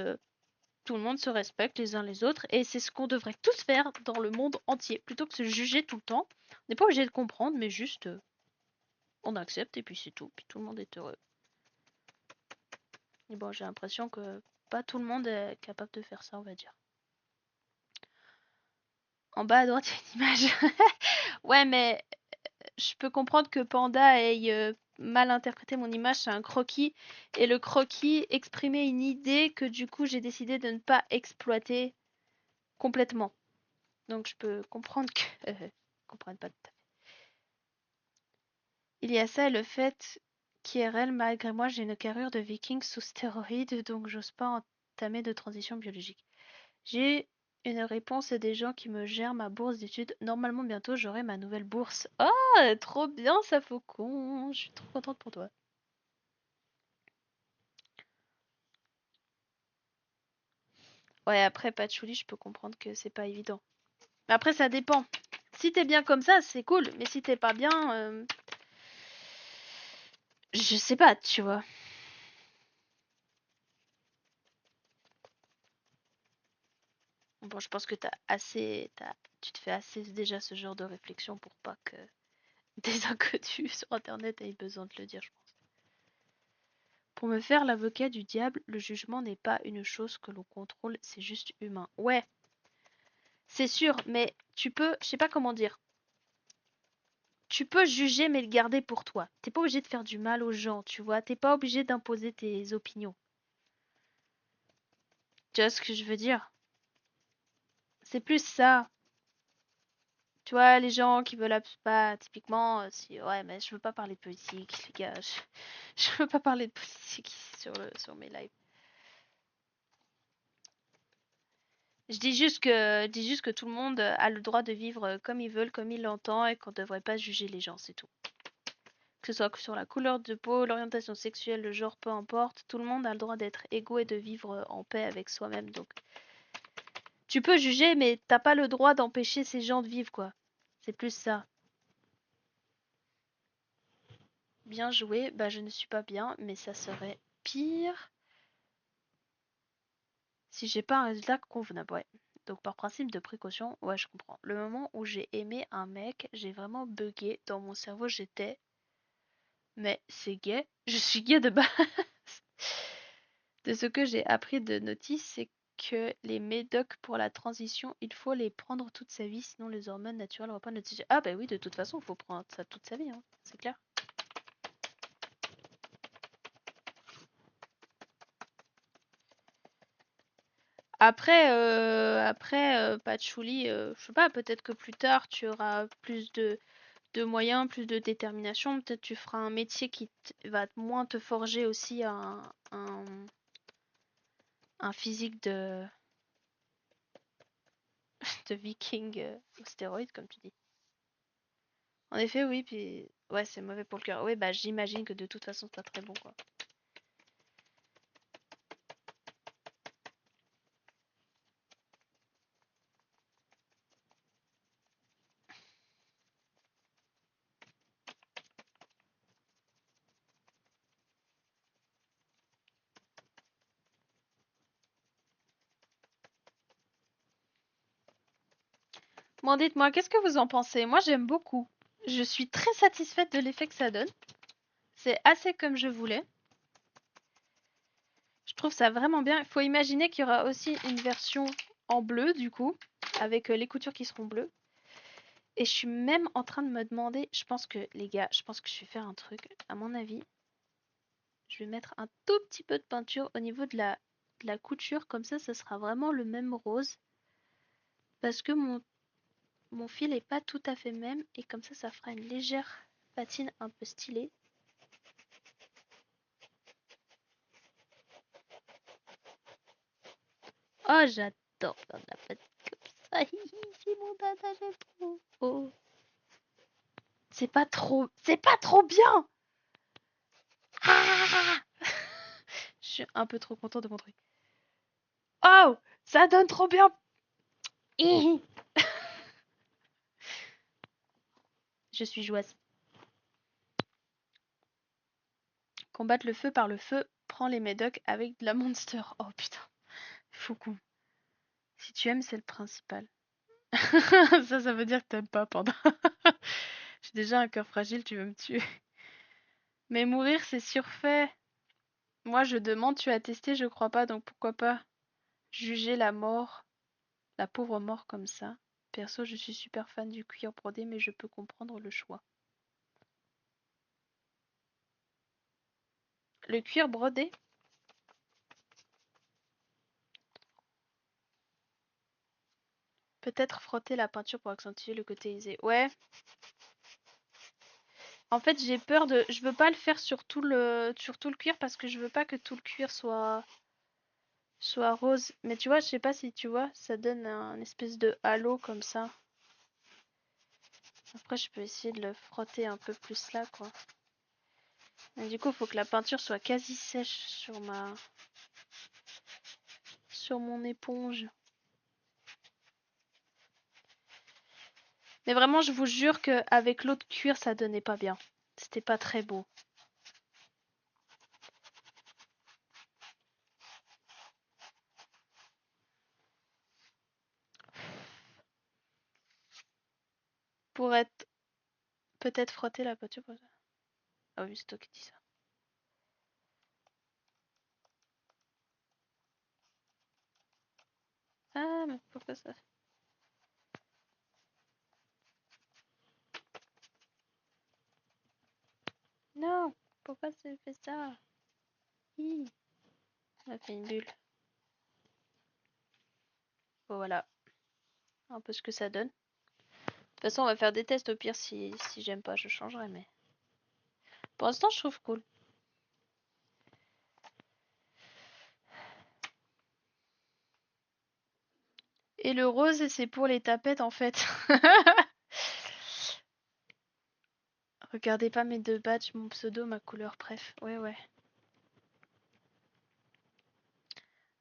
[SPEAKER 1] tout le monde se respecte les uns les autres et c'est ce qu'on devrait tous faire dans le monde entier, plutôt que se juger tout le temps. On n'est pas obligé de comprendre, mais juste on accepte et puis c'est tout, puis tout le monde est heureux. Et bon, j'ai l'impression que pas tout le monde est capable de faire ça, on va dire. En bas à droite, il y a une image. Ouais, mais je peux comprendre que Panda ait mal interprété mon image, c'est un croquis. Et le croquis exprimait une idée que du coup j'ai décidé de ne pas exploiter complètement. Donc je peux comprendre que... comprenne pas tout à fait. Il y a ça et le fait qu'IRL, malgré moi, j'ai une carrure de viking sous stéroïdes, donc j'ose pas entamer de transition biologique. J'ai une réponse des gens qui me gèrent ma bourse d'études. Normalement, bientôt, j'aurai ma nouvelle bourse. Oh, trop bien, ça faucon. Je suis trop contente pour toi. Ouais, après, patchouli, je peux comprendre que c'est pas évident. Mais après, ça dépend. Si t'es bien comme ça, c'est cool. Mais si t'es pas bien, je sais pas, tu vois. Bon, je pense que tu te fais assez déjà ce genre de réflexion pour pas que des inconnus sur Internet aient besoin de le dire, je pense. Pour me faire l'avocat du diable, le jugement n'est pas une chose que l'on contrôle, c'est juste humain. Ouais, c'est sûr, mais tu peux, je sais pas comment dire, tu peux juger mais le garder pour toi. T'es pas obligé de faire du mal aux gens, tu vois. T'es pas obligé d'imposer tes opinions. Tu vois ce que je veux dire? C'est plus ça. Tu vois, les gens qui veulent pas, typiquement, si, ouais, mais je veux pas parler de politique, les gars. Je veux pas parler de politique sur mes lives. Je dis juste que tout le monde a le droit de vivre comme ils veulent, comme ils l'entendent, et qu'on devrait pas juger les gens, c'est tout. Que ce soit sur la couleur de peau, l'orientation sexuelle, le genre, peu importe, tout le monde a le droit d'être égaux et de vivre en paix avec soi-même. Donc, tu peux juger, mais t'as pas le droit d'empêcher ces gens de vivre, quoi. C'est plus ça. Bien joué, bah je ne suis pas bien, mais ça serait pire si j'ai pas un résultat convenable, ouais. Donc par principe de précaution, ouais, je comprends. Le moment où j'ai aimé un mec, j'ai vraiment bugué. Dans mon cerveau, j'étais, mais c'est gay. Je suis gay de base. De ce que j'ai appris de notice, c'est que les médocs pour la transition, il faut les prendre toute sa vie, sinon les hormones naturelles reprennent le dessus. Ah bah oui, de toute façon, il faut prendre ça toute sa vie, hein, c'est clair. Après, Patchouli, je sais pas, peut-être que plus tard tu auras plus de moyens, plus de détermination. Peut-être tu feras un métier qui va moins te forger aussi un physique de viking aux stéroïdes, comme tu dis. En effet, oui, puis ouais, c'est mauvais pour le cœur. Oui, bah j'imagine que de toute façon, c'est pas très bon, quoi. Bon, dites-moi, qu'est-ce que vous en pensez? Moi, j'aime beaucoup. Je suis très satisfaite de l'effet que ça donne. C'est assez comme je voulais. Je trouve ça vraiment bien. Il faut imaginer qu'il y aura aussi une version en bleu, du coup, avec les coutures qui seront bleues. Et je suis même en train de me demander, je pense que, les gars, je pense que je vais faire un truc. À mon avis, je vais mettre un tout petit peu de peinture au niveau de la couture. Comme ça sera vraiment le même rose. Parce que mon fil est pas tout à fait même. Et comme ça fera une légère patine un peu stylée. Oh, j'adore faire de la patine comme ça. C'est mon dada, j'aime trop. Oh. C'est pas trop bien. Ah. Je suis un peu trop contente de mon truc. Oh, ça donne trop bien. Je suis joyeuse. Combattre le feu par le feu. Prends les médocs avec de la Monster. Oh putain, Faucon. Si tu aimes, c'est le principal. Ça veut dire que t'aimes pas, Panda. J'ai déjà un cœur fragile, tu veux me tuer. Mais mourir, c'est surfait. Moi, je demande, tu as testé, je crois pas, donc pourquoi pas juger la mort, la pauvre mort comme ça. Perso, je suis super fan du cuir brodé, mais je peux comprendre le choix. Le cuir brodé? Peut-être frotter la peinture pour accentuer le côté usé. Ouais. En fait, j'ai peur de... Je veux pas le faire sur tout le cuir parce que je veux pas que tout le cuir soit rose. Mais tu vois, je sais pas si tu vois, ça donne un espèce de halo comme ça. Après, je peux essayer de le frotter un peu plus là, quoi. Mais du coup, il faut que la peinture soit quasi sèche sur mon éponge. Mais vraiment, je vous jure qu'avec l'autre cuir, ça donnait pas bien. C'était pas très beau. Pour être... Peut-être frotter la peinture. Ah oui, c'est toi qui dis ça. Ah, mais pourquoi ça? Non, pourquoi ça fait ça? Hi, ça a fait une bulle. Bon, voilà, un peu ce que ça donne. De toute façon, on va faire des tests au pire si j'aime pas, je changerai, mais... Pour l'instant, je trouve cool. Et le rose, c'est pour les tapettes, en fait. Regardez pas mes deux badges, mon pseudo, ma couleur, bref. Ouais, ouais.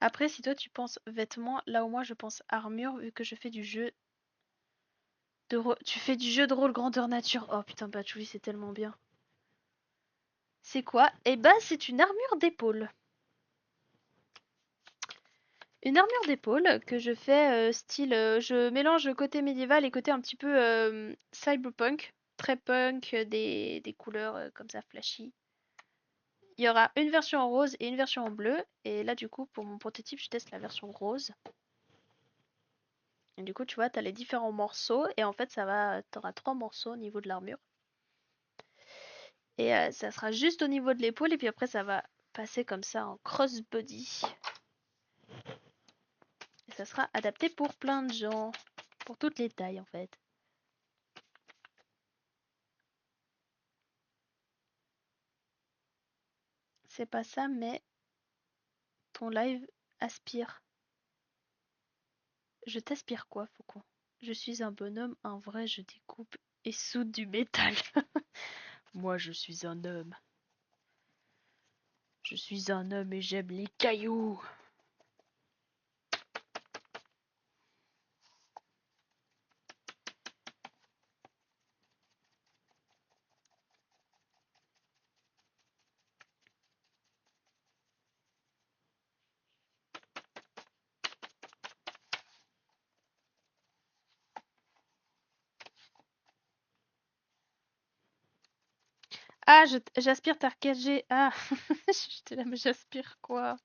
[SPEAKER 1] Après, si toi tu penses vêtements, là où moi je pense armure, vu que je fais du jeu Tu fais du jeu de rôle grandeur nature. Oh putain, Patchouli, c'est tellement bien. C'est quoi? Eh ben, c'est une armure d'épaule. Une armure d'épaule que je fais style... je mélange côté médiéval et côté un petit peu cyberpunk. Très punk, des couleurs comme ça flashy. Il y aura une version en rose et une version en bleu. Et là, du coup, pour mon prototype, je teste la version rose. Et du coup, tu vois, t'as les différents morceaux. Et en fait, t'auras 3 morceaux au niveau de l'armure. Et ça sera juste au niveau de l'épaule. Et puis après, ça va passer comme ça en crossbody. Et ça sera adapté pour plein de gens. Pour toutes les tailles, en fait. C'est pas ça, mais ton live aspire. Je t'aspire quoi, Faucon? Je suis un bonhomme, un vrai, je découpe et soude du métal. Moi, je suis un homme. Je suis un homme et j'aime les cailloux. Ah, j'aspire Tarkagé. Ah, j'étais là, mais j'aspire quoi?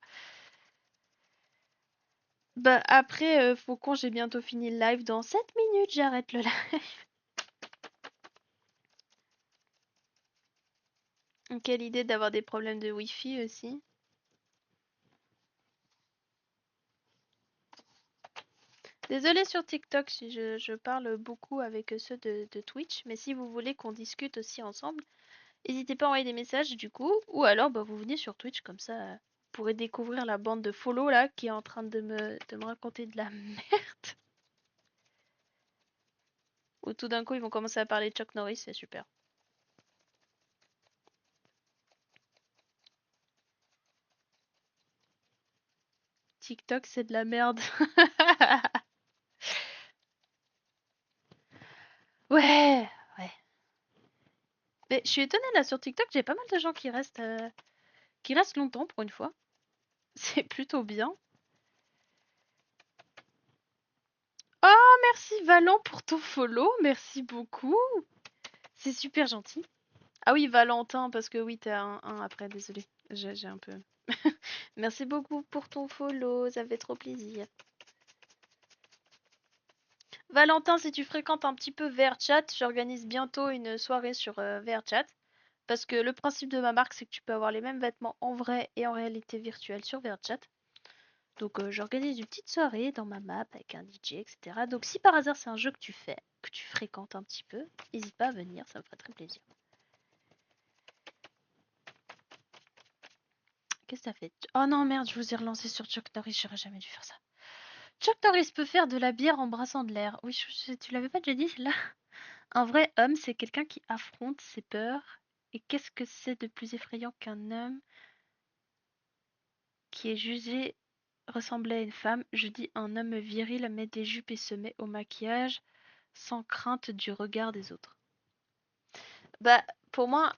[SPEAKER 1] Bah après, Faucon, j'ai bientôt fini le live. Dans 7 minutes, j'arrête le live. Quelle idée d'avoir des problèmes de Wi-Fi aussi. Désolée sur TikTok si je parle beaucoup avec ceux de Twitch, mais si vous voulez qu'on discute aussi ensemble, n'hésitez pas à envoyer des messages du coup, ou alors bah, vous venez sur Twitch, comme ça vous pourrez découvrir la bande de follow là qui est en train de me raconter de la merde. Ou tout d'un coup ils vont commencer à parler de Chuck Norris, c'est super. TikTok c'est de la merde. Ouais, ouais. Mais je suis étonnée là sur TikTok, j'ai pas mal de gens qui restent. qui reste longtemps pour une fois. C'est plutôt bien. Oh, merci Valent pour ton follow, merci beaucoup. C'est super gentil. Ah oui, Valentin, parce que oui, t'as un après, désolé. J'ai un peu. Merci beaucoup pour ton follow, ça fait trop plaisir. Valentin, si tu fréquentes un petit peu VRChat, j'organise bientôt une soirée sur VRChat. Parce que le principe de ma marque, c'est que tu peux avoir les mêmes vêtements en vrai et en réalité virtuelle sur VRChat. Donc j'organise une petite soirée dans ma map avec un DJ, etc. Donc si par hasard c'est un jeu que tu fais, que tu fréquentes un petit peu, n'hésite pas à venir, ça me ferait très plaisir. Qu'est-ce que t'as fait? Oh non, merde, je vous ai relancé sur Chuck Norris, j'aurais jamais dû faire ça. Chuck Norris peut faire de la bière en brassant de l'air. Oui, tu l'avais pas déjà dit, là? Un vrai homme, c'est quelqu'un qui affronte ses peurs. Et qu'est-ce que c'est de plus effrayant qu'un homme qui est jugé ressembler à une femme? Je dis un homme viril met des jupes et se met au maquillage sans crainte du regard des autres. Bah, pour moi,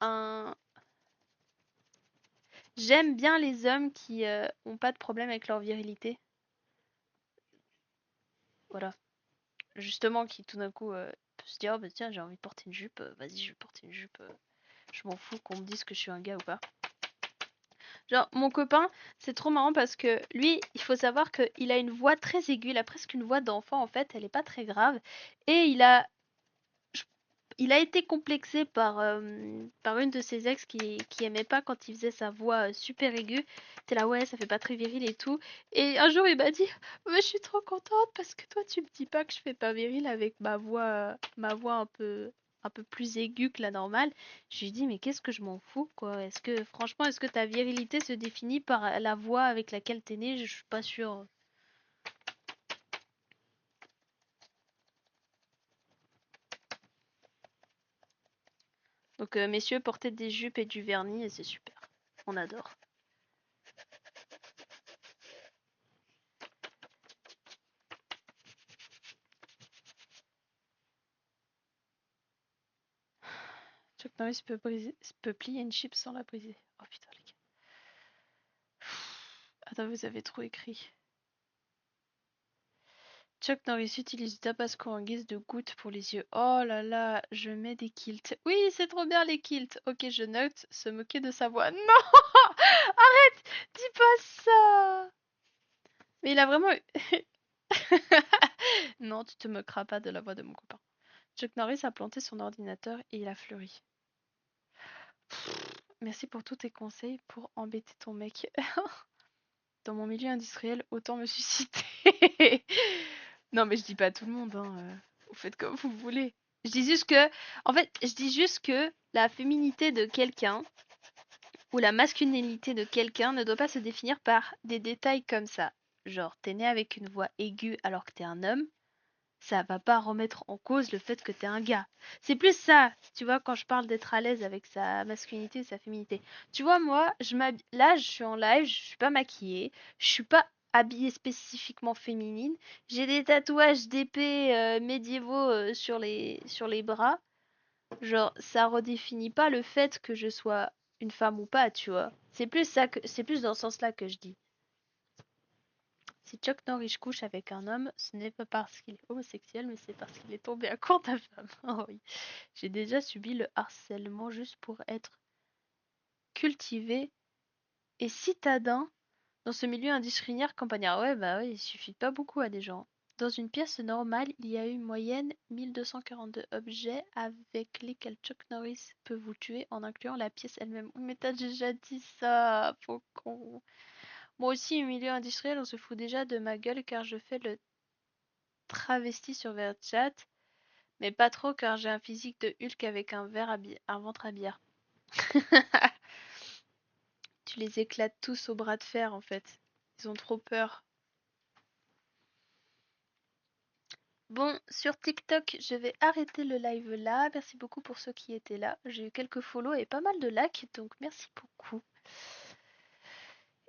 [SPEAKER 1] j'aime bien les hommes qui ont pas de problème avec leur virilité. Voilà. Justement, qui tout d'un coup peut se dire, oh, bah tiens, j'ai envie de porter une jupe, vas-y, je vais porter une jupe. Je m'en fous qu'on me dise que je suis un gars ou pas. Genre, mon copain, c'est trop marrant parce que lui, il faut savoir qu'il a une voix très aiguë, il a presque une voix d'enfant en fait, elle est pas très grave. Et il a été complexé par une de ses ex qui aimait pas quand il faisait sa voix super aiguë. T'es là, ouais, ça fait pas très viril et tout. Et un jour, il m'a dit, mais je suis trop contente parce que toi, tu me dis pas que je fais pas viril avec ma voix un peu plus aiguë que la normale. Je lui ai dit, mais qu'est-ce que je m'en fous, quoi? Franchement, est-ce que ta virilité se définit par la voix avec laquelle t'es né? Je suis pas sûre. Donc, messieurs, portez des jupes et du vernis et c'est super. On adore. Chuck Norris peut plier une chip sans la briser. Oh putain, les gars. Attends, vous avez trop écrit. Chuck Norris utilise du tabasco en guise de goutte pour les yeux. Oh là là, je mets des kilts. Oui, c'est trop bien les kilts. Ok, je note. Se moquer de sa voix. Non! Arrête! Dis pas ça! Mais il a vraiment... Non, tu te moqueras pas de la voix de mon copain. Chuck Norris a planté son ordinateur et il a fleuri. Merci pour tous tes conseils pour embêter ton mec. Dans mon milieu industriel, autant me susciter. Non, mais je dis pas à tout le monde, hein. Vous faites comme vous voulez. Je dis juste que, en fait, je dis juste que la féminité de quelqu'un ou la masculinité de quelqu'un ne doit pas se définir par des détails comme ça. Genre, t'es né avec une voix aiguë alors que t'es un homme, ça va pas remettre en cause le fait que t'es un gars. C'est plus ça, tu vois, quand je parle d'être à l'aise avec sa masculinité et sa féminité. Tu vois, moi, là, je suis en live, je suis pas maquillée, je suis pas habillée spécifiquement féminine, j'ai des tatouages d'épées médiévaux sur les bras. Genre, ça redéfinit pas le fait que je sois une femme ou pas, tu vois. C'est plus dans ce sens-là que je dis. Si Chuck Norris couche avec un homme, ce n'est pas parce qu'il est homosexuel, mais c'est parce qu'il est tombé à court de femme. Oh oui. J'ai déjà subi le harcèlement juste pour être cultivé et citadin dans ce milieu industriel campagnard. Ouais, bah ouais, il suffit pas beaucoup à des gens. Dans une pièce normale, il y a eu moyenne 1242 objets avec lesquels Chuck Norris peut vous tuer en incluant la pièce elle-même. Mais t'as déjà dit ça, faux con. Moi aussi, au milieu industriel, on se fout déjà de ma gueule car je fais le travesti sur VRChat, mais pas trop car j'ai un physique de Hulk avec un ventre à bière. Tu les éclates tous au bras de fer en fait. Ils ont trop peur. Bon, sur TikTok, je vais arrêter le live là. Merci beaucoup pour ceux qui étaient là. J'ai eu quelques follow et pas mal de likes, donc merci beaucoup.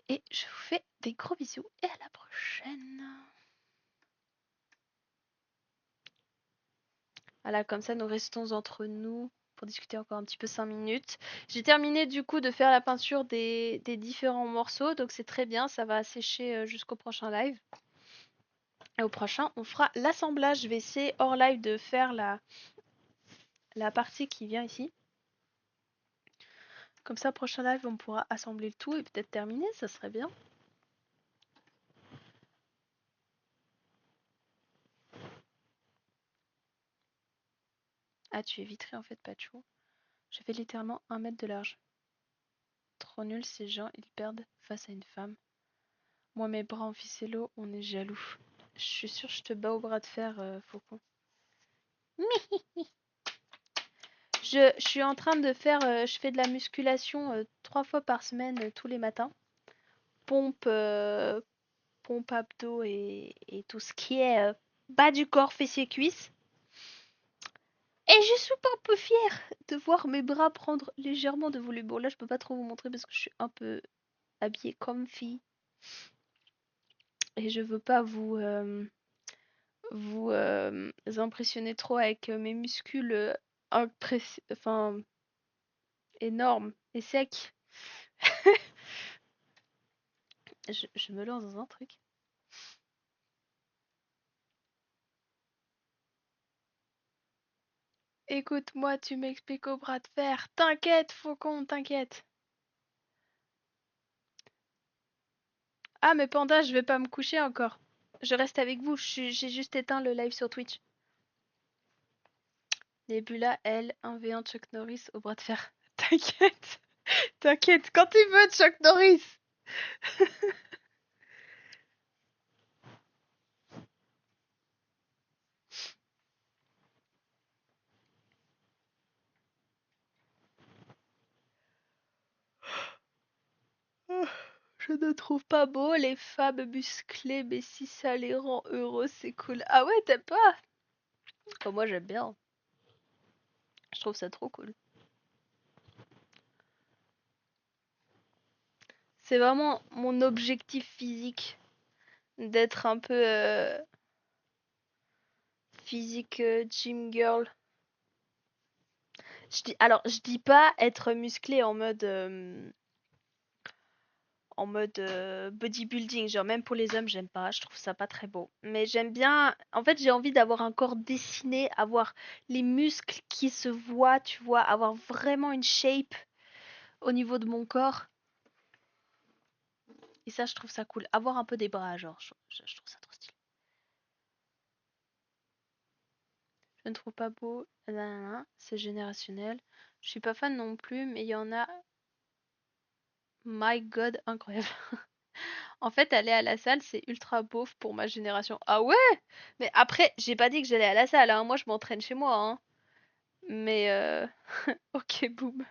[SPEAKER 1] Et je vous fais des gros bisous et à la prochaine. Voilà, comme ça nous restons entre nous pour discuter encore un petit peu 5 minutes. J'ai terminé du coup de faire la peinture des différents morceaux, donc c'est très bien, ça va sécher jusqu'au prochain live. Et au prochain, on fera l'assemblage. Je vais essayer hors live de faire la partie qui vient ici. Comme ça, prochain live, on pourra assembler le tout et peut-être terminer, ça serait bien. Ah, tu es vitré en fait, Pachou. Je fais littéralement 1 mètre de large. Trop nul, ces gens, ils perdent face à une femme. Moi, mes bras en ficello, on est jaloux. Je suis sûre que je te bats au bras de fer, Faucon. Je suis en train de faire, je fais de la musculation 3 fois par semaine, tous les matins. Pompe, pompe abdos et tout ce qui est bas du corps, fessiers, cuisses. Et je suis pas un peu fière de voir mes bras prendre légèrement de volume. Bon, là, je peux pas trop vous montrer parce que je suis un peu habillée comme fille. Et je veux pas vous impressionner trop avec mes muscles enfin, énormes et secs. Je me lance dans un truc. Écoute-moi, tu m'expliques au bras de fer. T'inquiète, Faucon, t'inquiète. Ah, mais Panda, je vais pas me coucher encore. Je reste avec vous. J'ai juste éteint le live sur Twitch. Nebula, elle, 1v1 Chuck Norris au bras de fer. T'inquiète. T'inquiète, quand il veut, Chuck Norris. Je ne trouve pas beau les femmes musclées, mais si ça les rend heureux, c'est cool. Ah ouais, t'aimes pas? Oh, moi j'aime bien. Je trouve ça trop cool. C'est vraiment mon objectif physique d'être un peu physique gym girl. Alors, je dis pas être musclé en mode bodybuilding, genre même pour les hommes, j'aime pas, je trouve ça pas très beau. Mais j'aime bien, en fait, j'ai envie d'avoir un corps dessiné, avoir les muscles qui se voient, tu vois, avoir vraiment une shape au niveau de mon corps. Et ça, je trouve ça cool. Avoir un peu des bras, genre, je trouve ça trop stylé. Je ne trouve pas beau, nanana, c'est générationnel. Je suis pas fan non plus, mais il y en a. My God, incroyable. En fait, aller à la salle, c'est ultra beauf pour ma génération. Ah ouais? Mais après, j'ai pas dit que j'allais à la salle, hein. Moi, je m'entraîne chez moi, hein. Mais ok, boomer.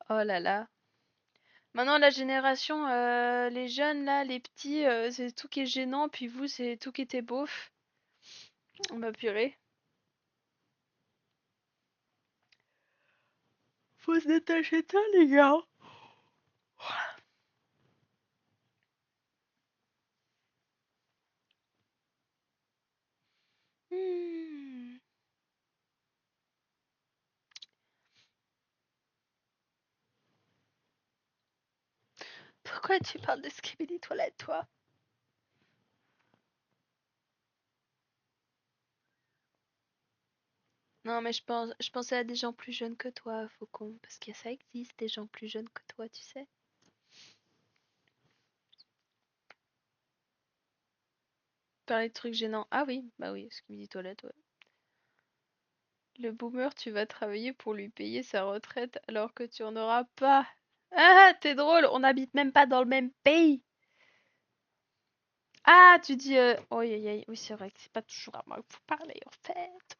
[SPEAKER 1] Oh là là. Maintenant, la génération, les jeunes là, les petits, c'est tout qui est gênant, puis vous, c'est tout qui était beauf. On va purée. Faut se détacher de ça, les gars. Hmm. Pourquoi tu parles de Skibidi Toilette, toi? Non, mais je pensais à des gens plus jeunes que toi, Faucon, parce que ça existe, des gens plus jeunes que toi, tu sais. Parler de trucs gênants. Ah oui, bah oui, Skibidi Toilette, ouais. Le boomer, tu vas travailler pour lui payer sa retraite alors que tu en auras pas. Ah, t'es drôle, on n'habite même pas dans le même pays. Ah, tu dis, oh, aïe, aïe, oui, c'est vrai que c'est pas toujours à moi qu'il faut parler, en fait.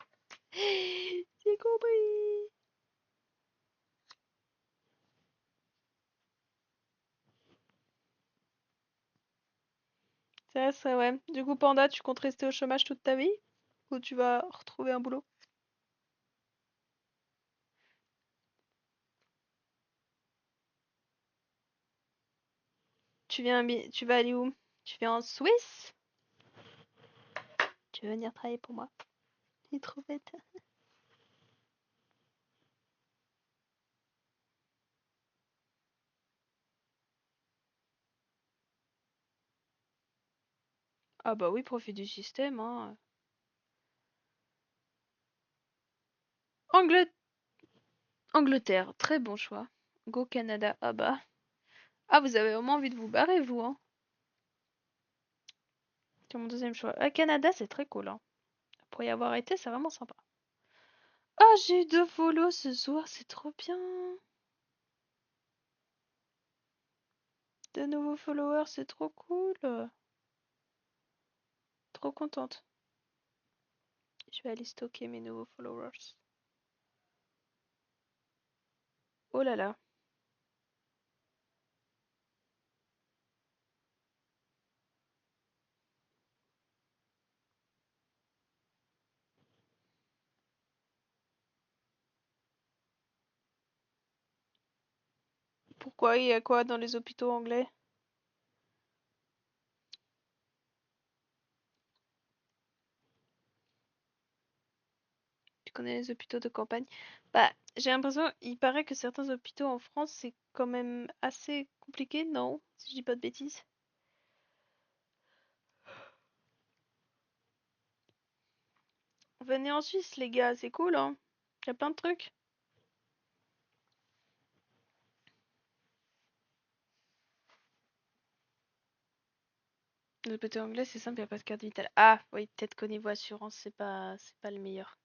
[SPEAKER 1] J'ai compris. C'est ouais. Du coup, Panda, tu comptes rester au chômage toute ta vie? Ou tu vas retrouver un boulot? Tu vas aller où? Tu viens en Suisse? Tu veux venir travailler pour moi? Il est trop bête. Ah bah oui, profite du système, hein. Angleterre, Angleterre, très bon choix. Go Canada, ah bah. Ah, vous avez vraiment envie de vous barrer, vous, hein. C'est mon deuxième choix. Canada, c'est très cool, hein. Pour y avoir été, c'est vraiment sympa. Ah, j'ai eu 2 follow ce soir, c'est trop bien. De nouveaux followers, c'est trop cool. Trop contente. Je vais aller stocker mes nouveaux followers. Oh là là. Pourquoi il y a quoi dans les hôpitaux anglais? Tu connais les hôpitaux de campagne? Bah, j'ai l'impression, il paraît que certains hôpitaux en France, c'est quand même assez compliqué, non? Si je dis pas de bêtises. Venez en Suisse, les gars, c'est cool, hein? Y a plein de trucs. Les hôpitaux anglais, c'est simple, y a pas de carte vitale. Ah, oui, peut-être qu'au niveau assurance, c'est pas le meilleur.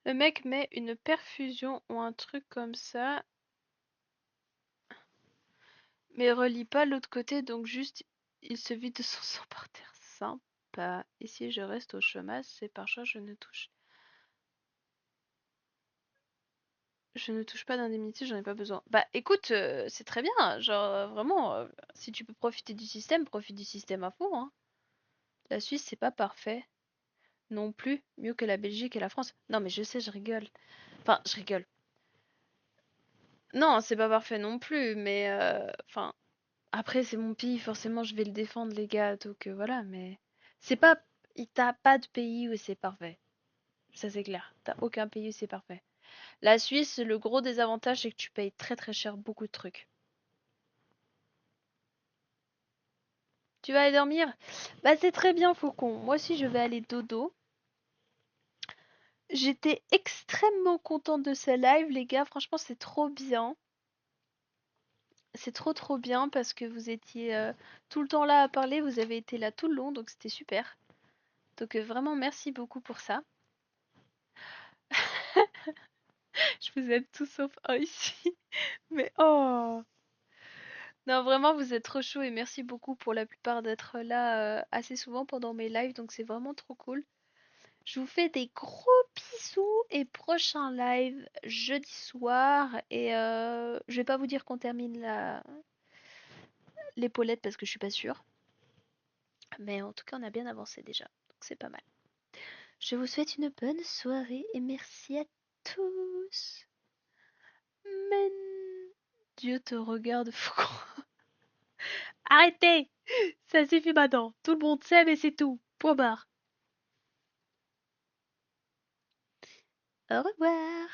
[SPEAKER 1] Le mec met une perfusion ou un truc comme ça, mais relie pas l'autre côté, donc juste il se vide de son sang par terre. Sympa. Et si je reste au chômage, c'est par choix, je ne touche pas d'indemnité, j'en ai pas besoin. Bah écoute, c'est très bien, genre vraiment, si tu peux profiter du système, profite du système à fond, hein. La Suisse, c'est pas parfait non plus, mieux que la Belgique et la France. Non mais je sais, je rigole. Enfin, je rigole. Non, c'est pas parfait non plus, mais enfin, après c'est mon pays, forcément je vais le défendre les gars, donc voilà, mais c'est pas, t'as pas de pays où c'est parfait, ça c'est clair. T'as aucun pays où c'est parfait. La Suisse, le gros désavantage, c'est que tu payes très très cher beaucoup de trucs. Tu vas aller dormir? Bah c'est très bien Faucon. Moi aussi je vais aller dodo. J'étais extrêmement contente de ce live les gars, franchement c'est trop bien. C'est trop trop bien parce que vous étiez tout le temps là à parler, vous avez été là tout le long donc c'était super. Donc vraiment merci beaucoup pour ça. Je vous aime tous sauf un ici. Mais oh! Non vraiment vous êtes trop chaud et merci beaucoup pour la plupart d'être là assez souvent pendant mes lives donc c'est vraiment trop cool. Je vous fais des gros bisous et prochain live jeudi soir. Et je vais pas vous dire qu'on termine l'épaulette parce que je suis pas sûre. Mais en tout cas, on a bien avancé déjà. Donc c'est pas mal. Je vous souhaite une bonne soirée et merci à tous. Mais Dieu te regarde, Foucault. Arrêtez! Ça suffit maintenant. Tout le monde sait, mais c'est tout. Point barre. Au revoir.